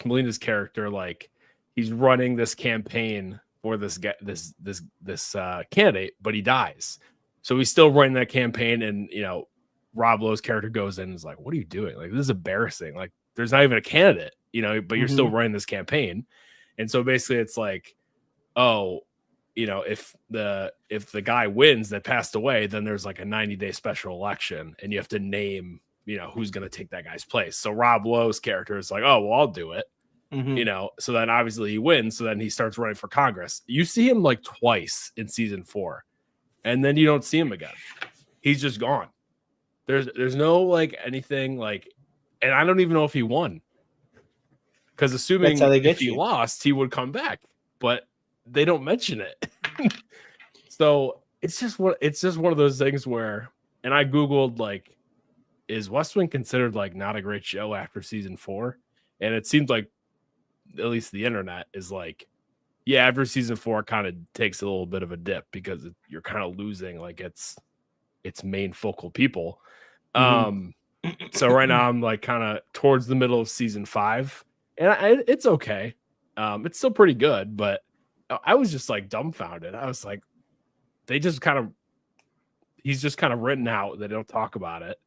Molina's character, like, he's running this campaign for this candidate, but he dies. So he's still running that campaign, and Rob Lowe's character goes in and is like, "What are you doing? Like, this is embarrassing. Like, there's not even a candidate, but you're still running this campaign." And so basically, it's like, oh, if the guy wins that passed away, then there's like a 90-day special election, and you have to name, who's going to take that guy's place. So Rob Lowe's character is like, "Oh, well, I'll do it." So then obviously he wins. So then he starts running for Congress. You see him like twice in season 4, and then you don't see him again. He's just gone. There's no like anything like, and I don't even know if he won, because assuming if he lost, he would come back, but they don't mention it. So it's just one of those things where, and I Googled, like, is West Wing considered like not a great show after season 4? And it seems like, at least the internet is like, yeah, after season 4 kind of takes a little bit of a dip, because you're kind of losing like its main focal people. So right now I'm like kind of towards the middle of season 5, and it's okay. It's still pretty good, but I was just like dumbfounded. I was like, he's just kind of written out. They don't talk about it.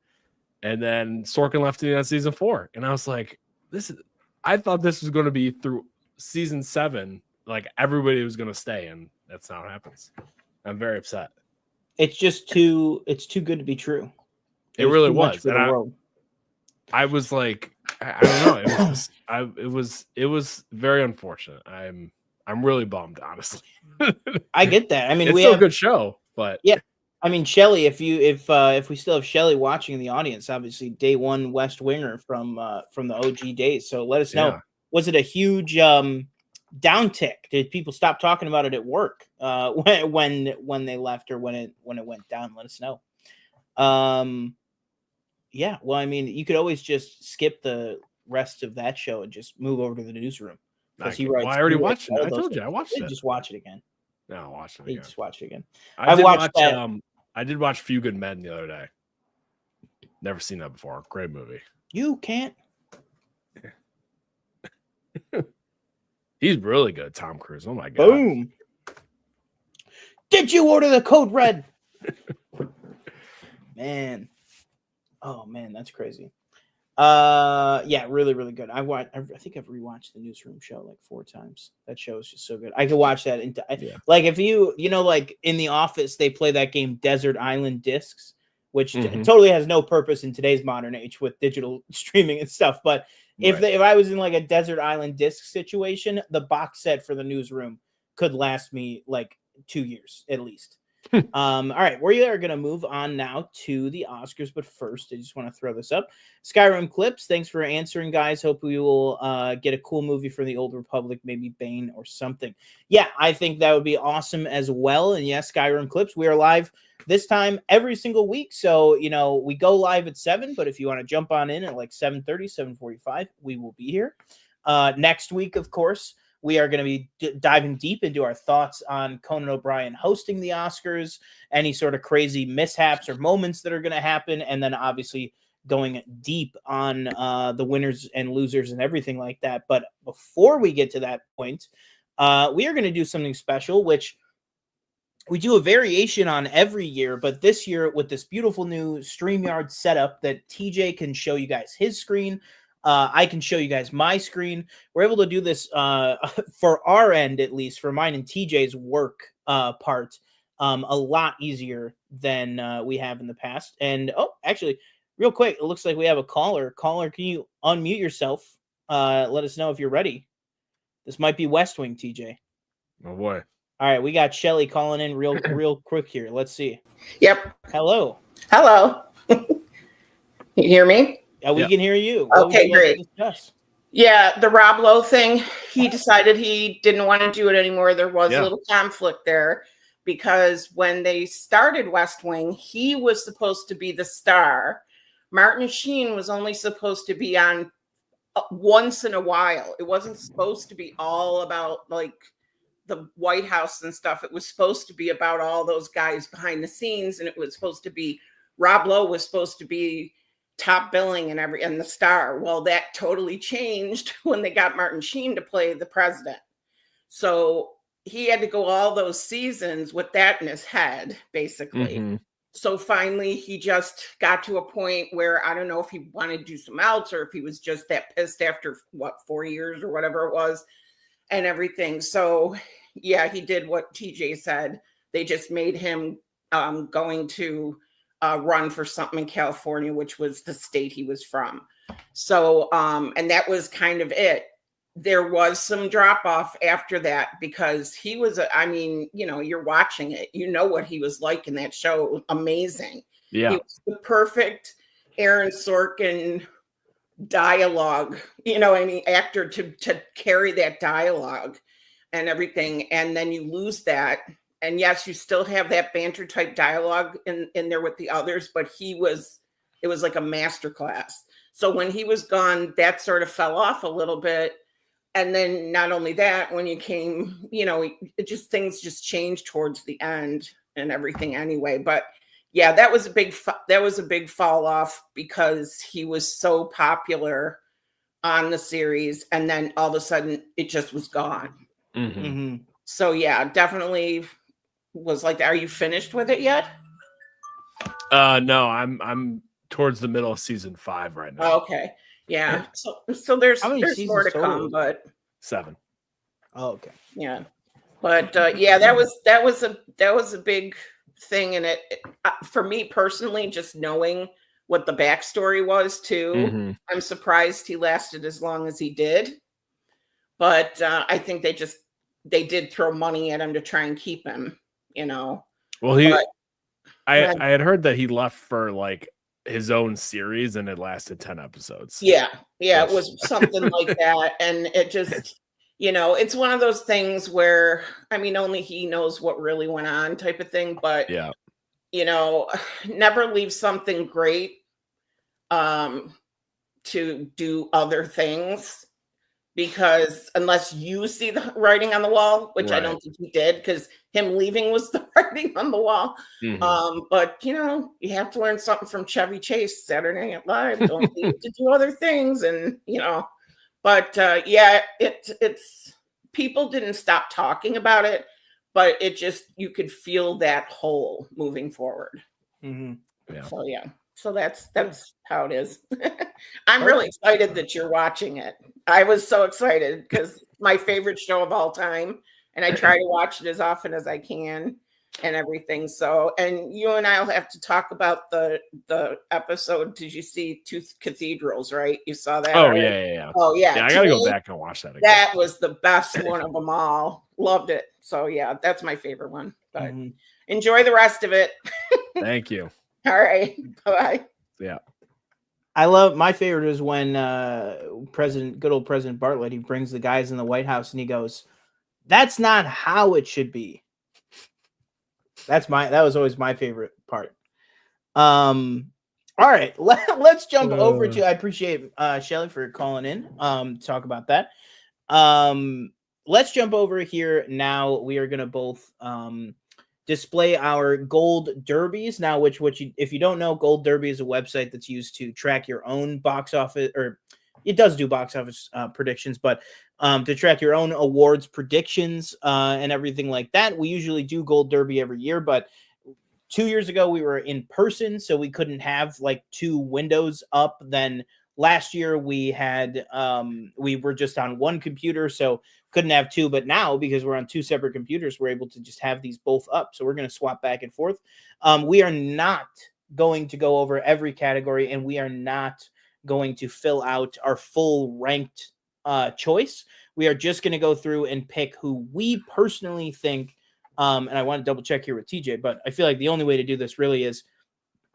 And then Sorkin left in season 4, and I was like, I thought this was going to be through season 7. Like everybody was going to stay, and that's not what happens. I'm very upset. It's just too good to be true. It really was. And I was like, I don't know. It was very unfortunate. I'm really bummed, honestly. I get that. I mean, it's still a good show, but yeah. I mean, Shelly, if we still have Shelly watching in the audience, obviously day one West Winger from the OG days. So let us know. Yeah. Was it a huge downtick? Did people stop talking about it at work when they left or when it went down? Let us know. Yeah, well, I mean, you could always just skip the rest of that show and just move over to the newsroom. I already watched it. I told you I watched it. Just watch it again. No, I'll watch it again. Just watch it again. I watched that. I did watch Few Good Men the other day. Never seen that before. Great movie. You can't. He's really good, Tom Cruise. Oh my god. Boom. Did you order the code red? Man. Oh man, that's crazy. Yeah, really, really good. I think I've rewatched the Newsroom show like 4 times. That show is just so good. I could watch that like if you like in The Office they play that game Desert Island Discs, which totally has no purpose in today's modern age with digital streaming and stuff. But if I was in like a Desert Island Disc situation, the box set for the Newsroom could last me like 2 years at least. All right, we are going to move on now to the Oscars, but first I just want to throw this up. Skyrim Clips, thanks for answering, guys. Hope we will get a cool movie for the Old Republic, maybe Bane or something. Yeah, I think that would be awesome as well. And yes, Skyrim Clips, we are live this time every single week. So, we go live at 7, but if you want to jump on in at like 7:30, 7:45, we will be here. Next week, of course, we are going to be diving deep into our thoughts on Conan O'Brien hosting the Oscars, any sort of crazy mishaps or moments that are going to happen, and then obviously going deep on the winners and losers and everything like that. But before we get to that point, we are going to do something special, which we do a variation on every year, but this year with this beautiful new StreamYard setup that TJ can show you guys his screen. I can show you guys my screen. We're able to do this for our end, at least for mine and TJ's work part, a lot easier than we have in the past. And actually, real quick, it looks like we have a caller. Caller, can you unmute yourself? Let us know if you're ready. This might be West Wing, TJ. Oh boy. All right, we got Shelly calling in real quick here. Let's see. Yep. Hello. You hear me? Yeah, we can hear you. Okay, great. Yeah, the Rob Lowe thing, he decided he didn't want to do it anymore. There was a little conflict there because when they started West Wing, he was supposed to be the star. Martin Sheen was only supposed to be on once in a while. It wasn't supposed to be all about like the White House and stuff. It was supposed to be about all those guys behind the scenes, and it was supposed to be Rob Lowe was supposed to be top billing and the star. Well, that totally changed when they got Martin Sheen to play the president. So he had to go all those seasons with that in his head, basically. So finally, he just got to a point where I don't know if he wanted to do something else or if he was just that pissed after 4 years or whatever it was and everything. So yeah, he did what TJ said. They just made him going to run for something in California, which was the state he was from. So, and that was kind of it. There was some drop off after that because he was, you're watching it, what he was like in that show. Amazing. Yeah. He was the perfect Aaron Sorkin dialogue, actor to carry that dialogue and everything. And then you lose that. And yes, you still have that banter type dialogue in there with the others, but it was like a masterclass. So when he was gone, that sort of fell off a little bit. And then not only that, when you came, things just changed towards the end and everything anyway. But yeah, that was a big fall off because he was so popular on the series. And then all of a sudden it just was gone. So yeah, definitely was like, are you finished with it yet? No, I'm towards the middle of season 5 right now. Okay. Yeah. So there's more to come, but 7. Oh, okay. Yeah. But yeah, that was a big thing, and it for me personally, just knowing what the backstory was too, I'm surprised he lasted as long as he did. But I think they did throw money at him to try and keep him, you know. Well, I had heard that he left for like his own series, and it lasted 10 episodes. Yeah, it was something like that, and it just, it's one of those things where, I mean, only he knows what really went on, type of thing. But yeah, never leave something great to do other things, because unless you see the writing on the wall, which I don't think he did, because him leaving was the writing on the wall. But you have to learn something from Chevy Chase, Saturday Night Live. Don't leave to do other things, and But yeah, it's people didn't stop talking about it, but it just, you could feel that hole moving forward. Yeah. So yeah. So that's how it is. I'm really excited that you're watching it. I was so excited because my favorite show of all time, and I try to watch it as often as I can and everything. So, and you and I will have to talk about the episode. Did you see Two Cathedrals, right? You saw that? Oh, right? Yeah. Oh, yeah. Yeah, I got to go back and watch that again. That was the best one of them all. Loved it. So, yeah, that's my favorite one. But enjoy the rest of it. Thank you. All right. Bye-bye. Yeah. My favorite is when good old President Bartlett, he brings the guys in the White House and he goes, "That's not how it should be." That was always my favorite part. All right, let's jump over to, I appreciate Shelly for calling in to talk about that. Let's jump over here now. We are going to both display our gold derbies now, if you don't know, Gold Derby is a website that's used to track your own box office, or it does do box office predictions, but to track your own awards predictions and everything like that. We usually do Gold Derby every year, but 2 years ago we were in person, so we couldn't have like 2 windows up. Then last year we had we were just on one computer, so couldn't have 2. But now, because we're on 2 separate computers, we're able to just have these both up. So we're going to swap back and forth. We are not going to go over every category, and we are not going to fill out our full ranked choice. We are just going to go through and pick who we personally think. And I want to double check here with TJ, but I feel like the only way to do this really is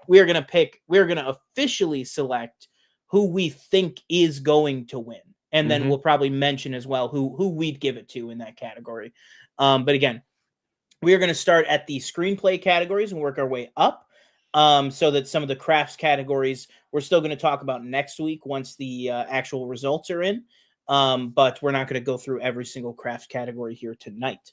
we're going to officially select who we think is going to win. And then we'll probably mention as well who we'd give it to in that category. But again, we are going to start at the screenplay categories and work our way up. So that some of the crafts categories we're still going to talk about next week once the actual results are in. But we're not going to go through every single crafts category here tonight.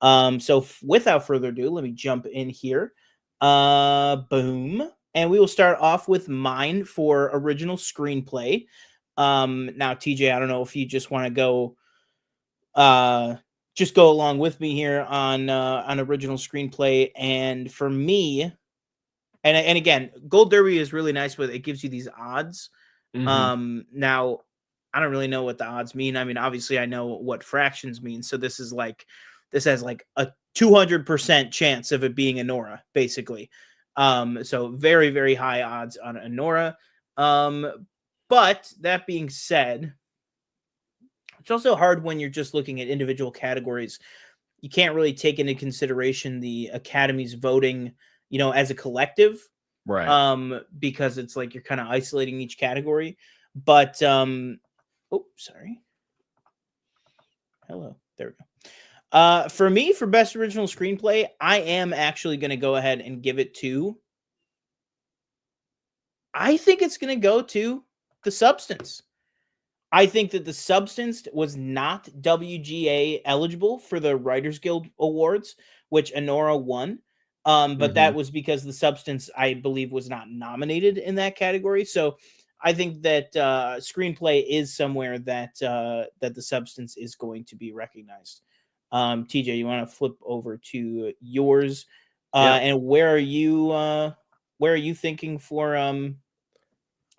So without further ado, let me jump in here. Boom. And we will start off with mine for original screenplay. Now, TJ, I don't know if you just want to go along with me here on original screenplay. And for me, and again, Gold Derby is really nice with it gives you these odds. Now, I don't really know what the odds mean. I mean, obviously I know what fractions mean. So this has like a 200% chance of it being Anora, basically. So very, very high odds on Anora. But that being said, it's also hard when you're just looking at individual categories. You can't really take into consideration the Academy's voting, as a collective. Right. Because it's like you're kind of isolating each category. But sorry. Hello. There we go. For me, for best original screenplay, I am actually going to go ahead and give it to. I think it's going to go to The Substance. I think that The Substance was not WGA eligible for the Writers Guild Awards, which Anora won. But that was because The Substance, I believe, was not nominated in that category. So I think that screenplay is somewhere that The Substance is going to be recognized. TJ, you want to flip over to yours? And where are you thinking for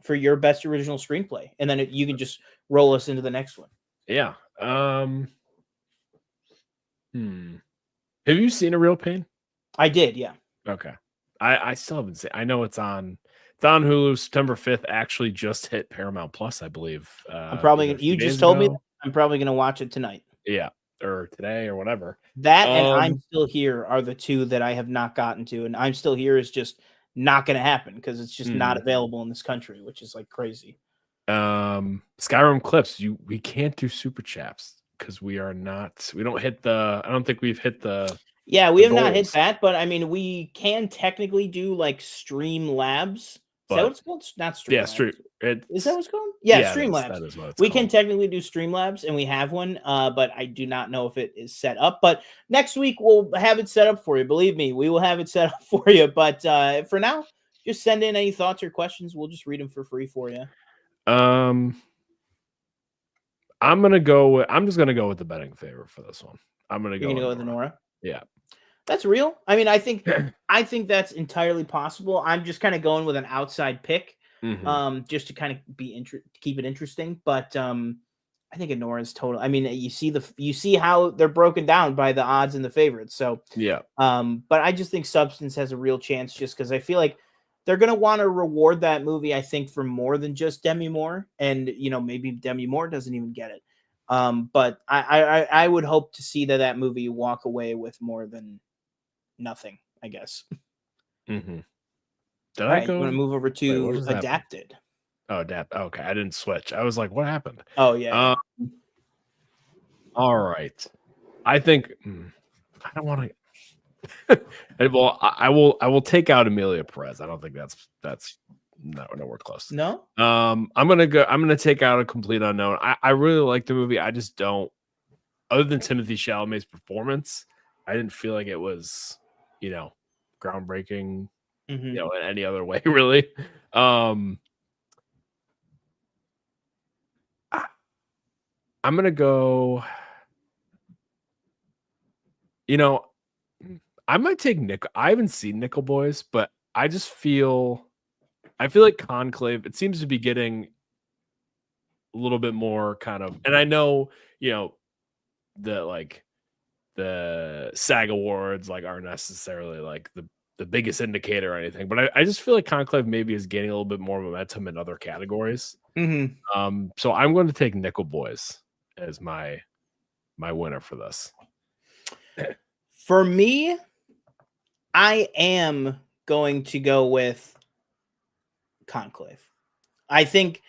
for your best original screenplay, and then you can just roll us into the next one. Yeah. Have you seen A Real Pain? I did, yeah. Okay. I still haven't seen. I know it's on Hulu. September 5th. Actually, just hit Paramount Plus, I believe. I'm probably. You just told me that. I'm probably going to watch it tonight. Yeah, or today, or whatever. That and I'm Still Here are the two that I have not gotten to, and I'm Still Here is just not going to happen because it's just not available in this country, which is like crazy. Skyrim clips. We can't do super chaps because we don't hit the. I don't think we've hit the. Yeah, we have not hit that, but I mean, we can technically do like Stream Labs. Is that what it's called? Not Stream. Yeah, Labs. Is that what it's called? Yeah, Stream Labs. That is what it's we called. Can technically do Stream Labs, and we have one, but I do not know if it is set up. But next week we'll have it set up for you. Believe me, we will have it set up for you. But for now, just send in any thoughts or questions. We'll just read them for free for you. I'm just gonna go with the betting favor for this one. You're gonna go with Anora. Yeah. That's real. I mean, I think that's entirely possible. I'm just kind of going with an outside pick, just to kind of keep it interesting. But I think Anora is total. I mean, you see how they're broken down by the odds and the favorites. So yeah. But I just think Substance has a real chance, just because I feel like they're gonna want to reward that movie. I think for more than just Demi Moore, and maybe Demi Moore doesn't even get it. But I would hope to see that movie walk away with more than nothing, I guess. Did I go? You want to move over to Adapted? Oh, Adapt. Okay, I didn't switch. I was like, what happened? Oh yeah. All right. I think I don't want to. Well, I will take out Emilia Perez. I don't think that's nowhere close. No. I'm gonna take out A Complete Unknown. I really like the movie. I just don't. Other than Timothée Chalamet's performance, I didn't feel like it was, groundbreaking, in any other way, really. I'm gonna go. I might take Nick. I haven't seen Nickel Boys, but I feel like Conclave. It seems to be getting a little bit more kind of, and I know, the SAG awards aren't necessarily the biggest indicator or anything, but I just feel like Conclave maybe is gaining a little bit more momentum in other categories. So I'm going to take Nickel Boys as my winner for this. For me, I am going to go with Conclave. I think,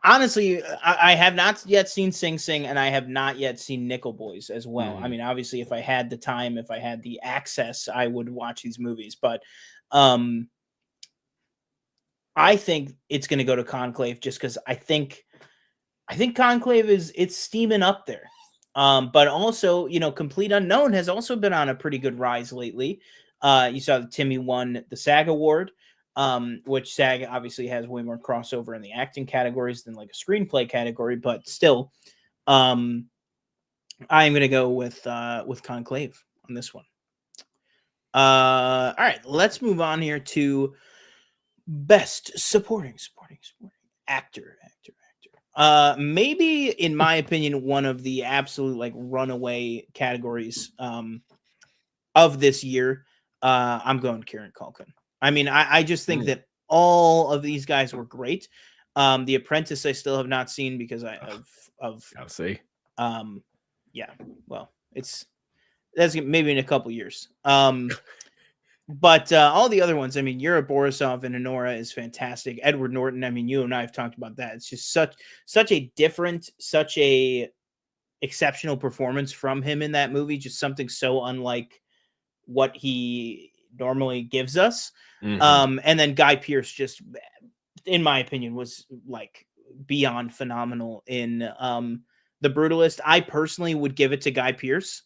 honestly, I have not yet seen Sing Sing, and I have not yet seen Nickel Boys as well. I mean, obviously, if I had the time, if I had the access, I would watch these movies. But I think it's going to go to Conclave, just because I think Conclave it's steaming up there. But also, Complete Unknown has also been on a pretty good rise lately. You saw that Timmy won the SAG award, which SAG obviously has way more crossover in the acting categories than a screenplay category, but still, I am going to go with Conclave on this one. All right, let's move on here to best supporting actor. Maybe, in my opinion, one of the absolute runaway categories of this year. I'm going Kieran Culkin. I mean, I just think that all of these guys were great. The Apprentice I still have not seen because I'll see. Yeah, well, that's maybe in a couple years. But all the other ones, I mean, Yura Borisov and Anora is fantastic. Edward Norton, I mean, you and I have talked about that. It's just such a different, such a exceptional performance from him in that movie. Just something so unlike what he normally gives us. And then Guy Pearce, just in my opinion, was beyond phenomenal in The Brutalist. I personally would give it to Guy Pearce.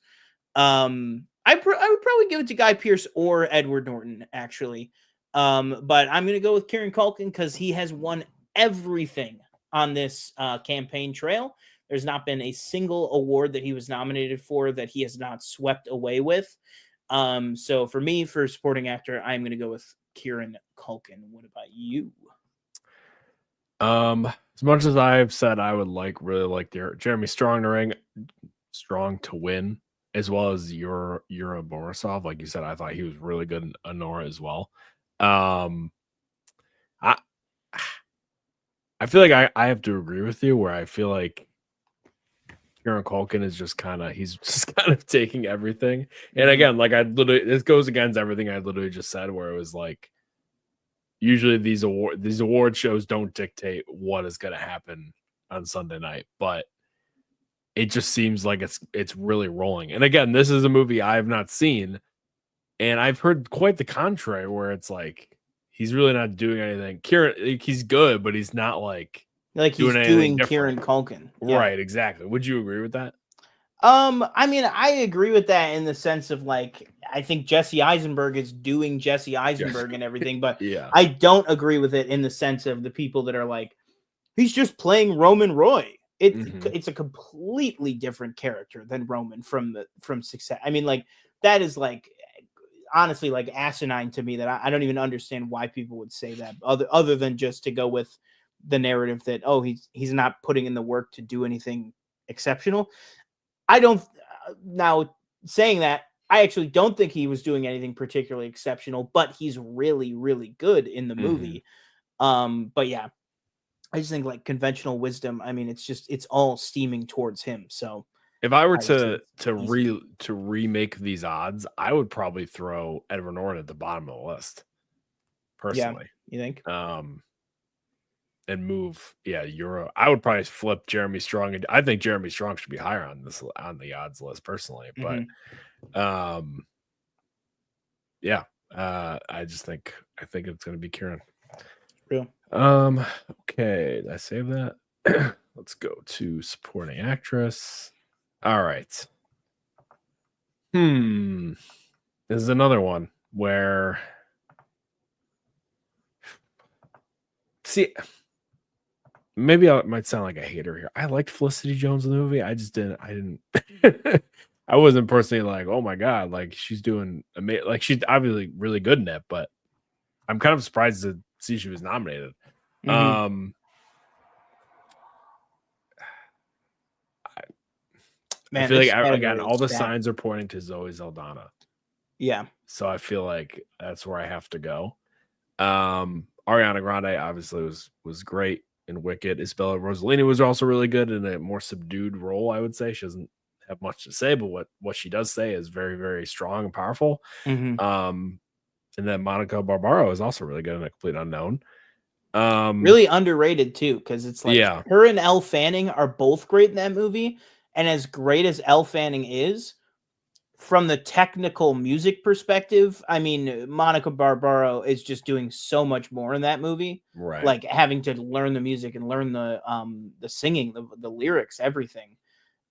I would probably give it to Guy Pearce or Edward Norton, actually. But I'm going to go with Kieran Culkin because he has won everything on this campaign trail. There's not been a single award that he was nominated for that he has not swept away with. So for me, for supporting actor, I'm going to go with Kieran Culkin. What about you? As much as I've said I would really like Jeremy Strong to win, as well as Yura Borisov. Like you said, I thought he was really good in Anora as well. I feel like I have to agree with you, where I feel like Kieran Culkin is just kind of taking everything. And again, like this goes against everything I literally just said, where it was like, usually these award shows don't dictate what is going to happen on Sunday night, but it just seems like it's really rolling. And again, this is a movie I have not seen, and I've heard quite the contrary, where it's like he's really not doing anything. Kieran, he's good, but he's not like he's doing Kieran Culkin. Yeah. Right, exactly. Would you agree with that? I mean, I agree with that in the sense of like, I think Jesse Eisenberg is doing Jesse Eisenberg and everything, but yeah, I don't agree with it in the sense of the people that are like, he's just playing Roman Roy. It's a completely different character than Roman from Success. I mean, like, that is like, honestly, like asinine to me, that I don't even understand why people would say that, other than just to go with the narrative that, oh, he's not putting in the work to do anything exceptional. I don't now saying that, I actually don't think he was doing anything particularly exceptional, but he's really, really good in the movie. But yeah, I just think like conventional wisdom, I mean, it's all steaming towards him. So if I were to remake these odds, I would probably throw Edward Norton at the bottom of the list. Personally. Yeah, you think? And move, Euro. I would probably flip Jeremy Strong. I think Jeremy Strong should be higher on the odds list personally, but I think it's going to be Kieran. Real. Okay, did I save that? Let's go to supporting actress. All right. This is another one where, see, maybe I might sound like a hater here. I liked Felicity Jones in the movie. I didn't I wasn't personally like, oh my god, like she's doing amazing. Like she's obviously really good in it, but I'm kind of surprised to see she was nominated. Man, I feel like again, all the signs are pointing to Zoe Saldana. Yeah. So I feel like that's where I have to go. Ariana Grande obviously was great in Wicked. Isabella Rossellini was also really good in a more subdued role, I would say. She doesn't have much to say, but what she does say is very, very strong and powerful. And then Monica Barbaro is also really good in A Complete Unknown. Really underrated too, because it's like her and Elle Fanning are both great in that movie. And as great as Elle Fanning is, from the technical music perspective, I mean, Monica Barbaro is just doing so much more in that movie. Right. Like having to learn the music and learn the singing, the lyrics, everything.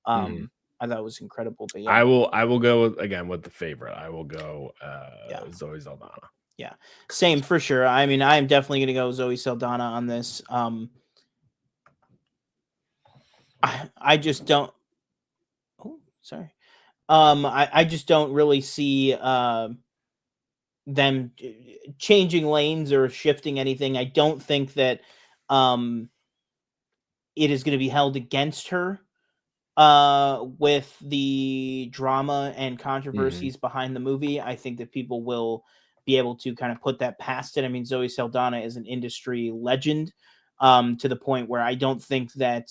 I thought it was incredible. But yeah. I will go with the favorite. I will go Zoe Saldana. Yeah. Same for sure. I mean, I am definitely gonna go Zoe Saldana on this. I just don't. Oh, sorry. I just don't really see them changing lanes or shifting anything. I don't think that it is going to be held against her with the drama and controversies behind the movie. I think that people will be able to kind of put that past it. I mean, Zoe Saldana is an industry legend to the point where I don't think that,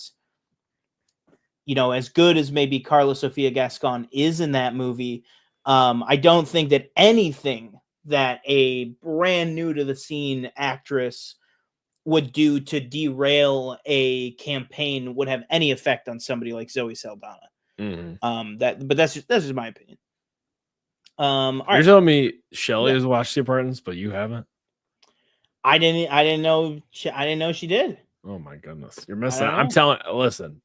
you know, as good as maybe Carla Sofia Gascon is in that movie, I don't think that anything that a brand new to the scene actress would do to derail a campaign would have any effect on somebody like Zoe Saldana. But that's just my opinion. You're telling me Shelley has watched The Apartments, but you haven't? I didn't know she did. Oh my goodness, you're missing. Listen,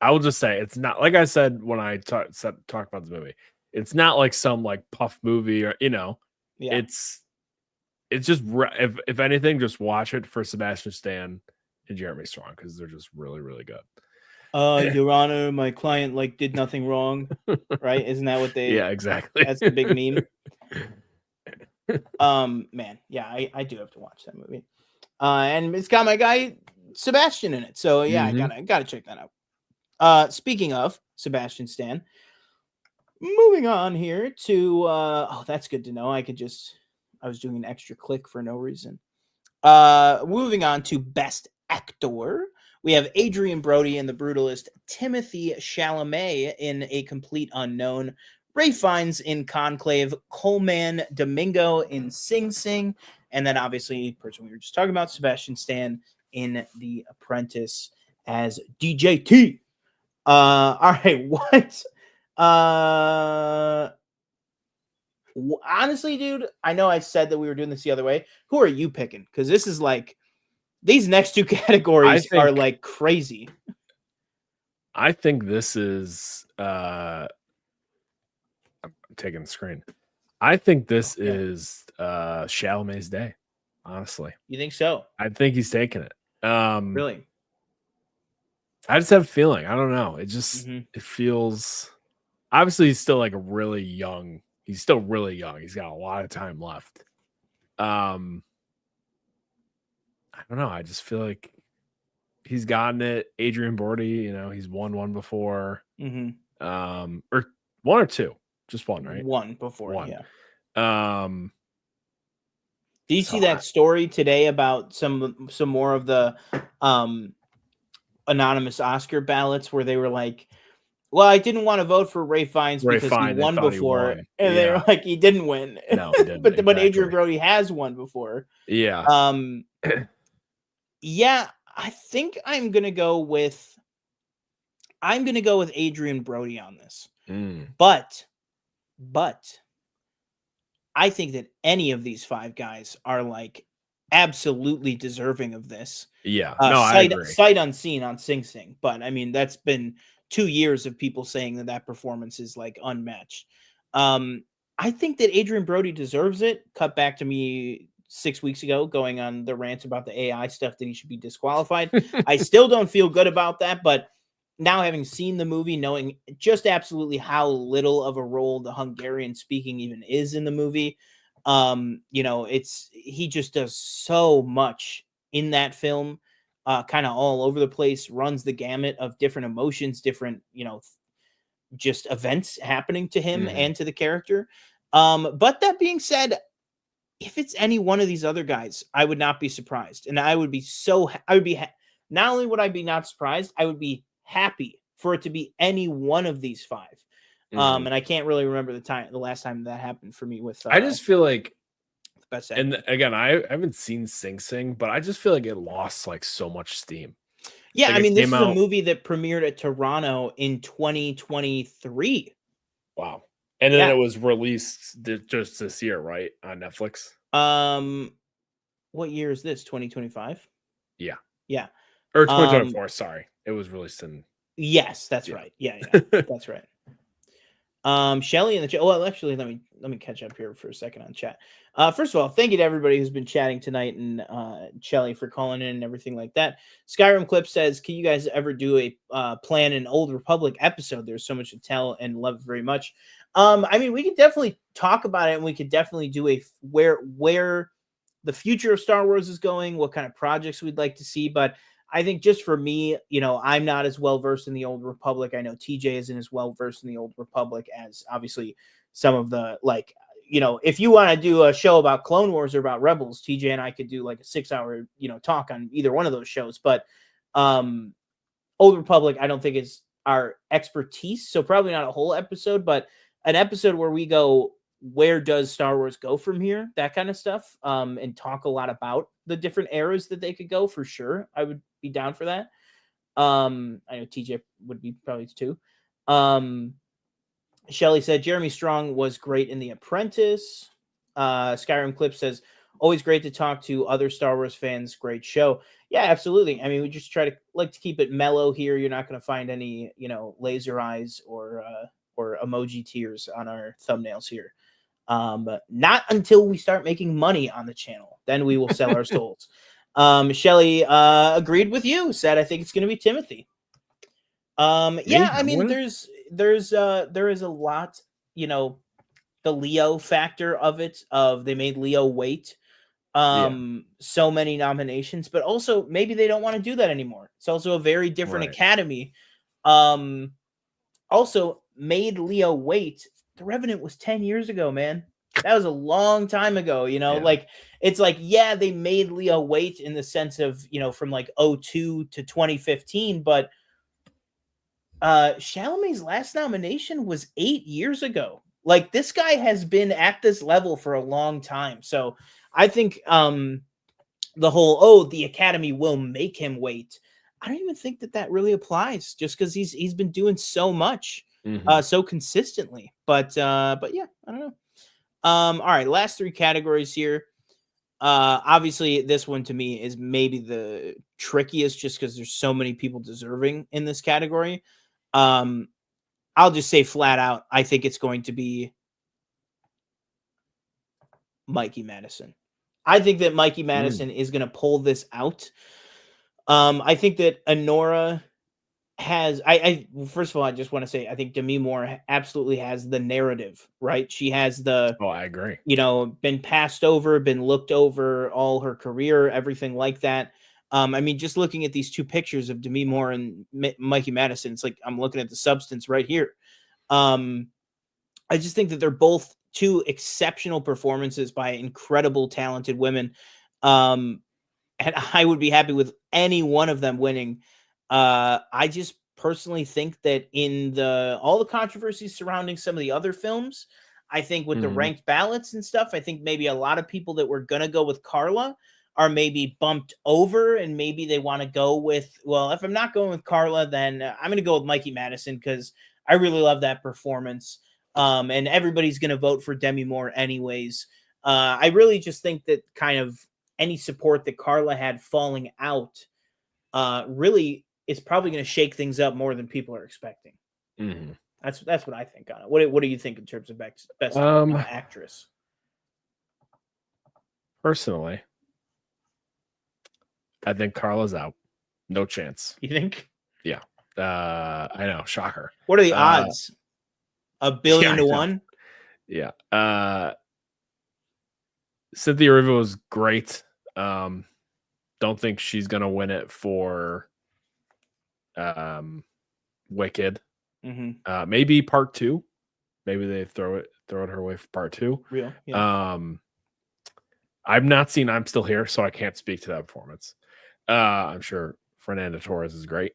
I will just say it's not like I said when I talked about the movie. It's not like some like puff movie or it's just if anything, just watch it for Sebastian Stan and Jeremy Strong because they're just really, really good. Your Honor, my client did nothing wrong, right? Isn't that what they? Yeah, exactly. That's the big meme. Man, yeah, I do have to watch that movie. And it's got my guy Sebastian in it. So yeah, I gotta check that out. Speaking of Sebastian Stan, moving on here to oh, that's good to know. I was doing an extra click for no reason. Moving on to Best Actor. We have Adrian Brody in The Brutalist, Timothy Chalamet in A Complete Unknown, Ray Fiennes in Conclave, Coleman Domingo in Sing Sing, and then obviously, person we were just talking about, Sebastian Stan in The Apprentice as DJT. All right, what? Honestly, dude, I know I said that we were doing this the other way. Who are you picking? Because this is like, these next two categories are like crazy. I think this is I'm taking the screen. I think this is Chalamet's day, honestly. You think so? I think he's taking it. Really? I just have a feeling. I don't know. It just it feels, obviously he's still like really young. He's still really young. He's got a lot of time left. I don't know. I just feel like he's gotten it. Adrian Brody, you know, he's won one before. Or one or two. Just one, right? One before, one. Yeah. Do you see that story today about some more of the anonymous Oscar ballots where they were like, well, I didn't want to vote for Ray Fiennes because he won before. And they were like, he didn't win. No, he didn't. But Adrian Brody has won before. Yeah. Yeah, I think I'm gonna go with Adrian Brody on this. But I think that any of these five guys are like absolutely deserving of this. Yeah. No, I agree. Sight unseen on Sing Sing. But I mean, that's been 2 years of people saying that performance is like unmatched. I think that Adrian Brody deserves it. Cut back to me 6 weeks ago going on the rant about the AI stuff that he should be disqualified. I still don't feel good about that, but now having seen the movie, knowing just absolutely how little of a role the Hungarian speaking even is in the movie, you know, he just does so much in that film. Kind of all over the place, runs the gamut of different emotions, different, you know, just events happening to him and to the character. But that being said, if it's any one of these other guys, I would not be surprised. And I would be not only would I be not surprised, I would be happy for it to be any one of these five. And I can't really remember the last time that happened for me with, I just feel like, Best and again, I haven't seen Sing Sing, but I just feel like it lost like so much steam. Yeah, like I mean, this is a movie that premiered at Toronto in 2023. Wow. And then it was released just this year, right? On Netflix. What year is this? 2025? Yeah. Yeah. Or 2024, sorry. It was released in. Yes, that's right. Yeah, that's right. Shelly in the chat. Well, actually, let me catch up here for a second on chat. First of all, thank you to everybody who's been chatting tonight, and Shelly for calling in and everything like that. Skyrim Clip says, "Can you guys ever do a plan an Old Republic episode? There's so much to tell and love it very much." I mean, we could definitely talk about it, and we could definitely do a where the future of Star Wars is going, what kind of projects we'd like to see, but I think just for me, you know, I'm not as well versed in the Old Republic. I know TJ isn't as well versed in the Old Republic as obviously some of the, like, you know, if you want to do a show about Clone Wars or about Rebels, TJ and I could do like a 6-hour, you know, talk on either one of those shows. But Old Republic, I don't think is our expertise. So probably not a whole episode, but an episode where we go, where does Star Wars go from here? That kind of stuff. And talk a lot about the different eras that they could go, for sure. I would be down for that. I know TJ would be probably too. Shelly said Jeremy Strong was great in The Apprentice. Skyrim Clip says, always great to talk to other Star Wars fans. Great show. Yeah, absolutely. I mean, we just try to keep it mellow here. You're not going to find any, you know, laser eyes or emoji tears on our thumbnails here. But not until we start making money on the channel. Then we will sell our souls. Shelly agreed with you, said, I think it's going to be Timothy. Yeah, I mean, there is a lot, you know, the Leo factor of it, they made Leo wait. so many nominations, but also maybe they don't want to do that anymore. It's also a very different Academy. Also made Leo wait. The Revenant was 10 years ago, man. That was a long time ago, you know, like it's like, yeah, they made Leo wait in the sense of, you know, from like 2002 to 2015, but Chalamet's last nomination was 8 years ago. Like this guy has been at this level for a long time. So I think the whole, the Academy will make him wait. I don't even think that really applies just because he's been doing so much so consistently. But yeah, I don't know. All right, last 3 categories here. Obviously, this one to me is maybe the trickiest just because there's so many people deserving in this category. I'll just say flat out, I think it's going to be Mikey Madison. I think that Mikey Madison is going to pull this out. I think that Anora has, first of all, I just want to say, I think Demi Moore absolutely has the narrative, right? She has I agree. You know, been passed over, been looked over all her career, everything like that. I mean, just looking at these 2 pictures of Demi Moore and Mikey Madison, it's like I'm looking at the substance right here. I just think that they're both 2 exceptional performances by incredible, talented women. And I would be happy with any one of them winning. I just personally think that in all the controversies surrounding some of the other films, I think with the ranked ballots and stuff, I think maybe a lot of people that were going to go with Carla are maybe bumped over, and maybe they want to go with, well, if I'm not going with Carla, then I'm going to go with Mikey Madison because I really love that performance. And everybody's going to vote for Demi Moore anyways. I really just think that kind of any support that Carla had falling out really is probably going to shake things up more than people are expecting. That's what I think on it. What do you think in terms of best actress? Personally, I think Carla's out. No chance. You think? Yeah. I know. Shocker. What are the odds? 1 billion to 1? Yeah. Cynthia Erivo was great. Don't think she's gonna win it for Wicked. Maybe part 2. Maybe they throw it her way for part 2. Real. Yeah. I've not seen I'm Still Here, so I can't speak to that performance. I'm sure Fernanda Torres is great.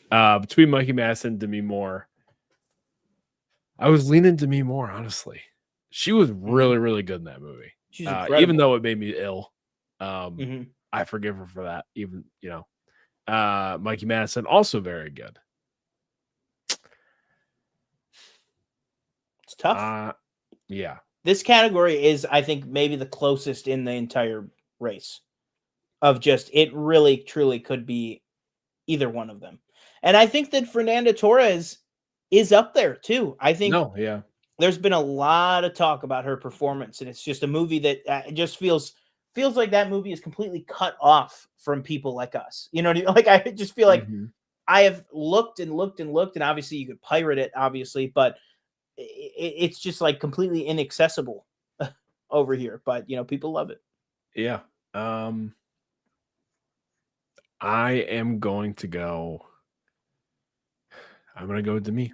Between Mikey Madison, Demi Moore, I was leaning Demi Moore, honestly. She was really, really good in that movie. Even though it made me ill. I forgive her for that. Even, you know, Mikey Madison, also very good. It's tough. Yeah. This category is, I think, maybe the closest in the entire race of just, it really, truly could be either one of them. And I think that Fernanda Torres is up there too. I think there's been a lot of talk about her performance, and it's just a movie that just feels like that movie is completely cut off from people like us. You know what I mean? Like, I just feel like I have looked and looked and looked, and obviously you could pirate it, obviously, but it's just like completely inaccessible over here. But, you know, people love it. Yeah. I am going to go. I'm going to go with Demi.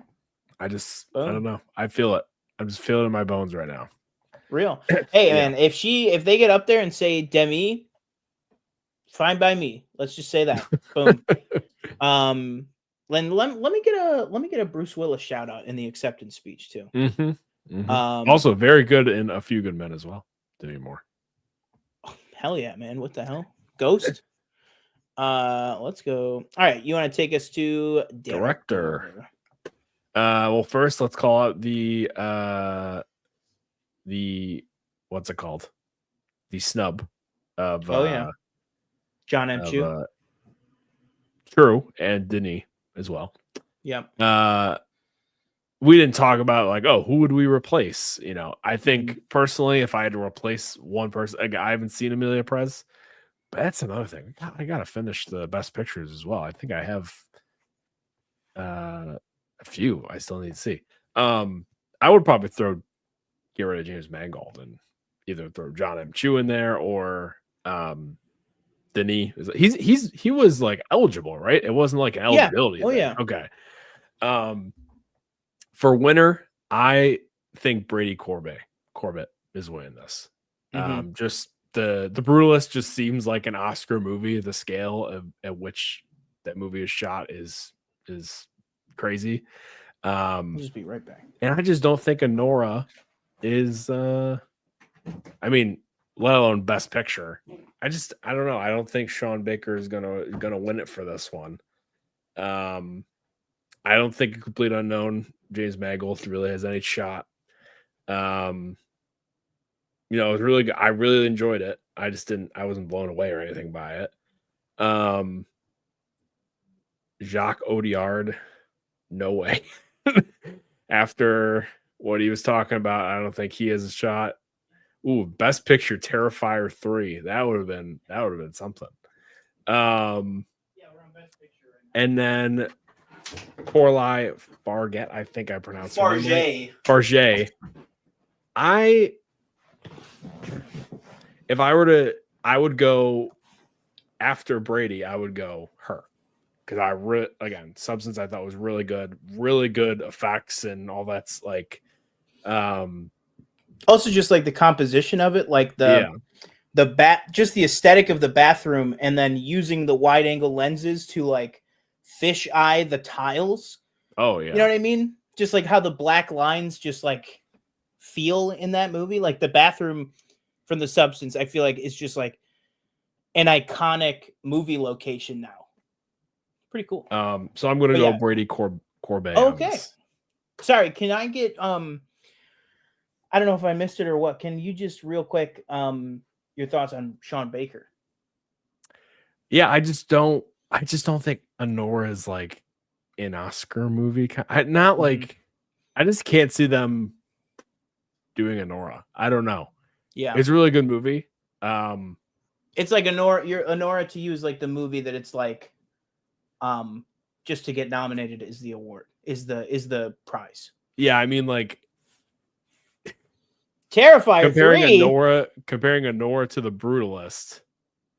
I don't know. I feel it. I'm just feeling it in my bones right now. Real. Hey, man, if they get up there and say Demi, fine by me. Let's just say that. Boom. Let me get a Bruce Willis shout out in the acceptance speech too. Also very good in A Few Good Men as well. Demi Moore. Oh, hell yeah, man. What the hell? Ghost? Let's go. All right, you want to take us to director? Well, first let's call out the what's it called? The snub of John M. Chu. True, and Denis as well. Yeah. We didn't talk about like, who would we replace? You know, I think personally, if I had to replace one person, I haven't seen Emilia Perez, but that's another thing. I gotta finish the best pictures as well. I think I have a few I still need to see. I would probably get rid of James Mangold and either throw John M. Chu in there or Denis, he was like eligible, right? It wasn't like an eligibility thing. Yeah. Okay. For winner, I think Brady Corbett is winning this. Just the Brutalist just seems like an Oscar movie. The scale at which that movie is shot is crazy. I'll just be right back. And I just don't think Anora is I mean, let alone Best Picture. I don't know. I don't think Sean Baker is gonna win it for this one. I don't think A Complete Unknown, James Mangold, really has any shot. It was really good. I really enjoyed it. I wasn't blown away or anything by it. Jacques Audiard, no way. After what he was talking about, I don't think he has a shot. Ooh, Best Picture, Terrifier 3. That would have been something. Yeah, we're on Best Picture right now. And then Corlai Farget, I think I pronounced it. Farget. I would go after Brady. I would go her because Substance I thought was really good effects and all that's like. Also, just like the composition of it, like just the aesthetic of the bathroom, and then using the wide angle lenses to like fish eye the tiles. Oh yeah, you know what I mean? Just like how the black lines just like feel in that movie, like the bathroom from The Substance. I feel like it's just like an iconic movie location now. Pretty cool. So I'm gonna go Brady Corbet. Okay. Sorry, can I get I don't know if I missed it or what. Can you just real quick your thoughts on Sean Baker? Yeah, I just don't think Anora is like an Oscar movie. I just can't see them doing Anora. I don't know. Yeah, it's a really good movie. It's like Anora to you is like the movie that it's like, just to get nominated is the award, is the prize. Yeah, I mean like. Terrifier comparing Anora to The Brutalist,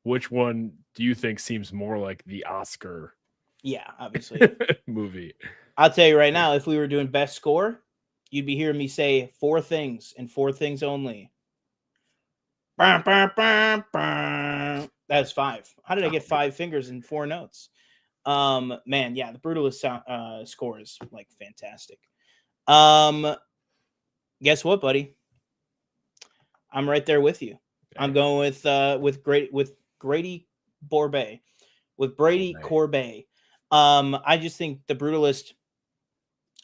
which one do you think seems more like the Oscar? Yeah, obviously movie. I'll tell you right now, if we were doing best score, you'd be hearing me say 4 things and 4 things only. That's 5. How did I get 5 fingers and 4 notes? Man, yeah, the Brutalist score is like fantastic. Guess what, buddy? I'm right there with you. Okay. I'm going with Brady Corbet. I just think the Brutalist,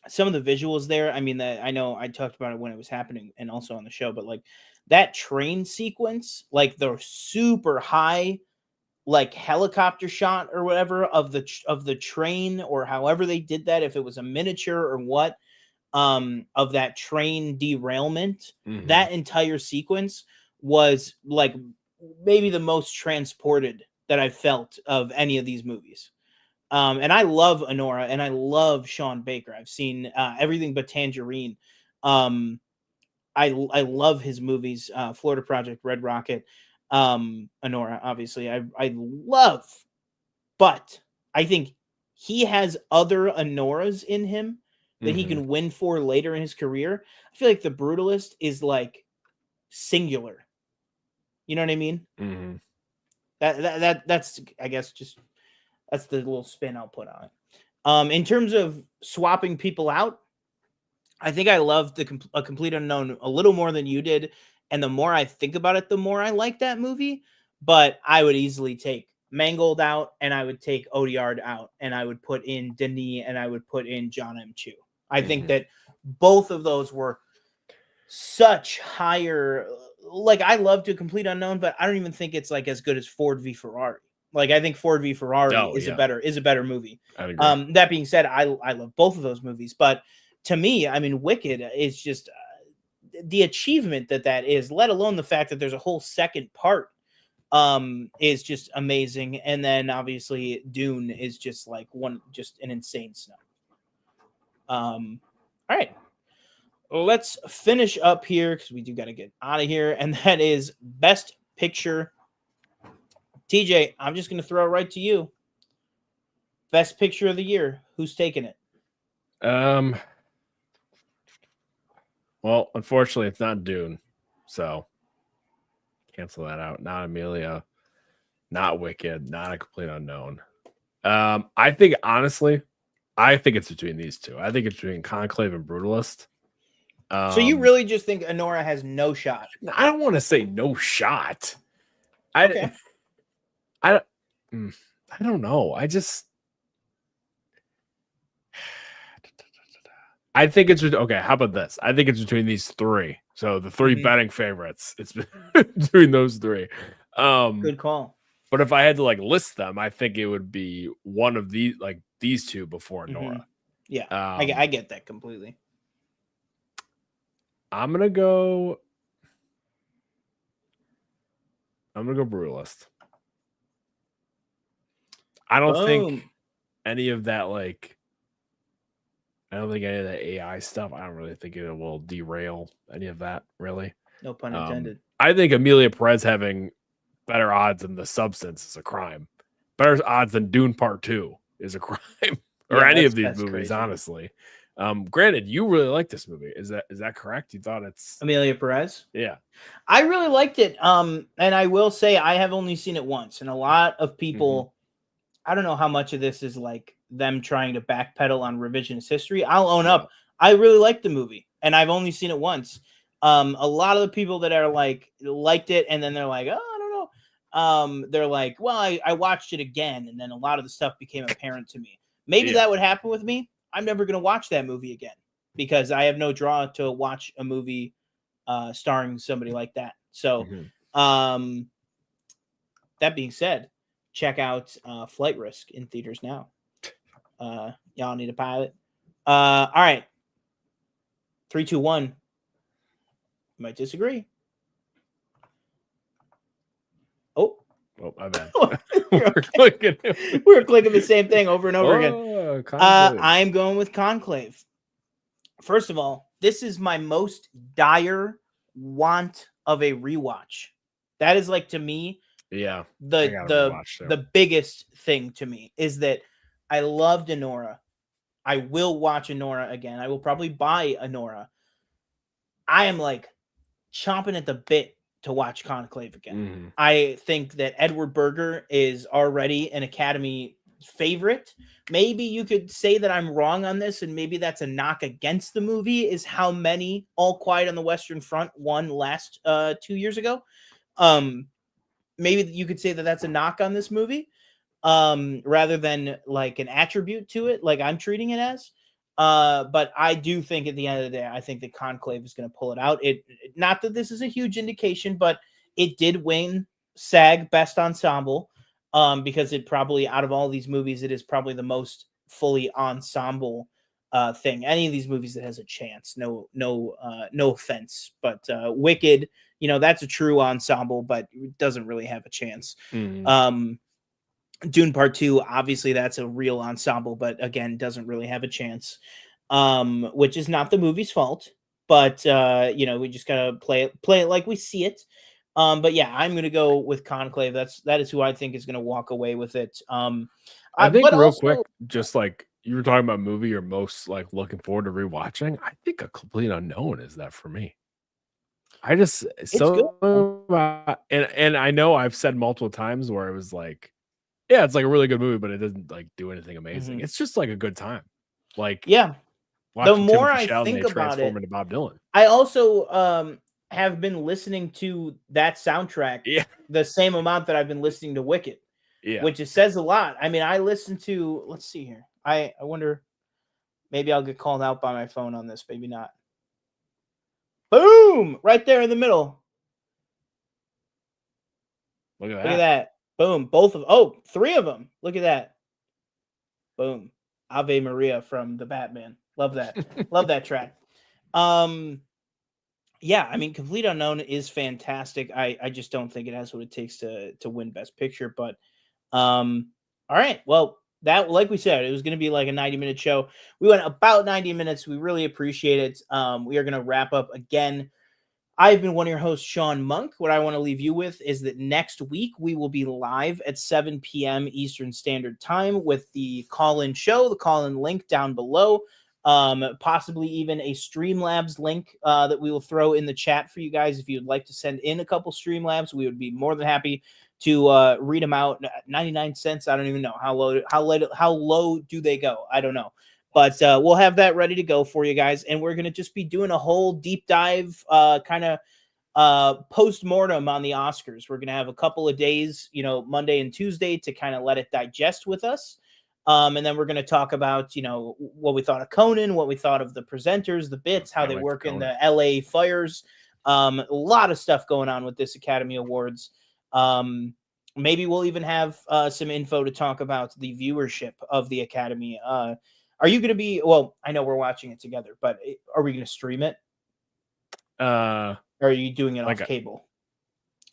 some of the visuals there. I mean, I know I talked about it when it was happening and also on the show, but like that train sequence, like the super high, like helicopter shot or whatever of the train, or however they did that, if it was a miniature or what. Of that train derailment, that entire sequence was like maybe the most transported that I've felt of any of these movies. And I love Anora and I love Sean Baker. I've seen everything but Tangerine. I love his movies, Florida Project, Red Rocket, Anora, obviously I love, but I think he has other Anoras in him that he can win for later in his career. I feel like the Brutalist is like singular. You know what I mean? That's I guess just that's the little spin I'll put on it. In terms of swapping people out, I think I loved A Complete Unknown a little more than you did, and the more I think about it, the more I like that movie. But I would easily take Mangold out, and I would take Audiard out, and I would put in Denis, and I would put in John M. Chu. I think that both of those were such higher. Like, I love A Complete Unknown, but I don't even think it's like as good as Ford v Ferrari. Like, I think Ford v Ferrari is a better movie. That being said, I love both of those movies, but to me, I mean, Wicked is just the achievement that is, let alone the fact that there's a whole second part, is just amazing. And then obviously Dune is just like an insane snow. All right, let's finish up here because we do got to get out of here, and that is Best Picture TJ, I'm just going to throw it right to you. Best picture of the year. Who's taking it? Well, unfortunately, it's not Dune, so cancel that out. Not Amelia, not Wicked, not A Complete Unknown. I think honestly, it's between these two. I think it's between Conclave and Brutalist. So you really just think Anora has no shot? I don't want to say no shot. Okay. I don't know. I think it's okay. How about this? I think it's between these three. So the 3 betting favorites. It's between those 3. Good call. But if I had to list them, I think it would be one of these, these 2 before Nora. Yeah, I get that completely. I'm gonna go Brutalist. I don't think any of that I don't think any of the AI stuff. I don't really think it will derail any of that. Really, no pun intended. I think Amelia Perez having better odds than The Substance is a crime. Better odds than Dune Part 2 is a crime, or any of these movies. Crazy. Honestly, granted, you really like this movie. Is that correct? You thought it's Amelia Perez? Yeah, I really liked it. And I will say I have only seen it once, and a lot of people. I don't know how much of this is them trying to backpedal on revisionist history. I'll own up. I really liked the movie, and I've only seen it once. A lot of the people that are liked it, and then they're like, oh, I don't know. They're like, well, I watched it again, and then a lot of the stuff became apparent to me. Maybe that would happen with me. I'm never going to watch that movie again because I have no draw to watch a movie starring somebody like that. So, that being said, check out Flight Risk in theaters now. Y'all need a pilot. All right. 3, 2, 1. You might disagree. Oh, my bad. We're clicking the same thing over and over again. I'm going with Conclave. First of all, this is my most dire want of a rewatch. That is to me, the biggest thing to me is that I loved Anora. I will watch Anora again. I will probably buy Anora. I am chomping at the bit to watch Conclave again. I think that Edward Berger is already an Academy favorite. Maybe you could say that I'm wrong on this, and maybe that's a knock against the movie, is how many All Quiet on the Western Front won last 2 years ago. Maybe you could say that that's a knock on this movie, rather than an attribute to it, like I'm treating it as. But I do think at the end of the day, I think that Conclave is going to pull it out. Not that this is a huge indication, but it did win SAG Best Ensemble, because it probably, out of all these movies, it is probably the most fully ensemble thing. Any of these movies that has a chance, no offense, but Wicked, that's a true ensemble, but it doesn't really have a chance. Dune Part 2, obviously that's a real ensemble, but again, doesn't really have a chance, which is not the movie's fault, but we just gotta play it like we see it. But yeah, I'm gonna go with Conclave. That is who I think is gonna walk away with it. I think real quick, just you were talking about movie you're most looking forward to rewatching. I think A Complete Unknown is that for me. I just and I know I've said multiple times where it was yeah, it's a really good movie, but it doesn't do anything amazing. It's just a good time. The more I think about it, into Bob Dylan. I also have been listening to that soundtrack the same amount that I've been listening to Wicked. Yeah, which says a lot. I mean, I listened to, let's see here. I wonder, maybe I'll get called out by my phone on this, maybe not. Boom! Right there in the middle. Look at that. Boom. 3 of them. Look at that. Boom. Ave Maria from the Batman. Love that. Love that track. Yeah, I mean, Complete Unknown is fantastic. I just don't think it has what it takes to win Best Picture. But all right. Well, that, like we said, it was going to be a 90-minute show. We went about 90 minutes. We really appreciate it. We are going to wrap up again I've been one of your hosts, Sean Monk. What I want to leave you with is that next week we will be live at 7 p.m. Eastern Standard Time with the call-in show, the call-in link down below, possibly even a Streamlabs link that we will throw in the chat for you guys. If you'd like to send in a couple Streamlabs, we would be more than happy to read them out. 99 cents. I don't even know how low do they go? I don't know. But we'll have that ready to go for you guys. And we're going to just be doing a whole deep dive kind of post-mortem on the Oscars. We're going to have a couple of days, Monday and Tuesday to kind of let it digest with us. And then we're going to talk about, what we thought of Conan, what we thought of the presenters, the bits, how they work in the LA fires. A lot of stuff going on with this Academy Awards. Maybe we'll even have some info to talk about the viewership of the Academy. Are you going to be, well, I know we're watching it together, but are we going to stream it? Or are you doing it off cable?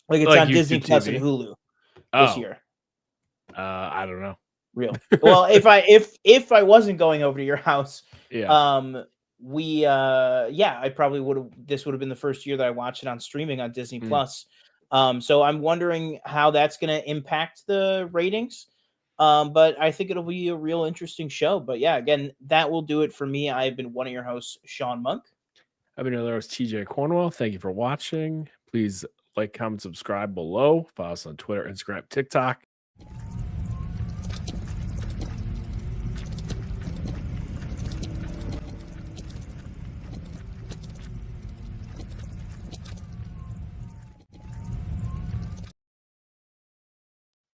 Like it's on Disney Plus and Hulu this year. I don't know. Real. Well, if I wasn't going over to your house, I probably this would have been the first year that I watched it on streaming on Disney Plus. So I'm wondering how that's going to impact the ratings. But I think it'll be a real interesting show. But yeah, again, that will do it for me. I've been one of your hosts, Sean Monk. I've been your host, TJ Cornwell. Thank you for watching. Please like, comment, subscribe below. Follow us on Twitter, Instagram, TikTok.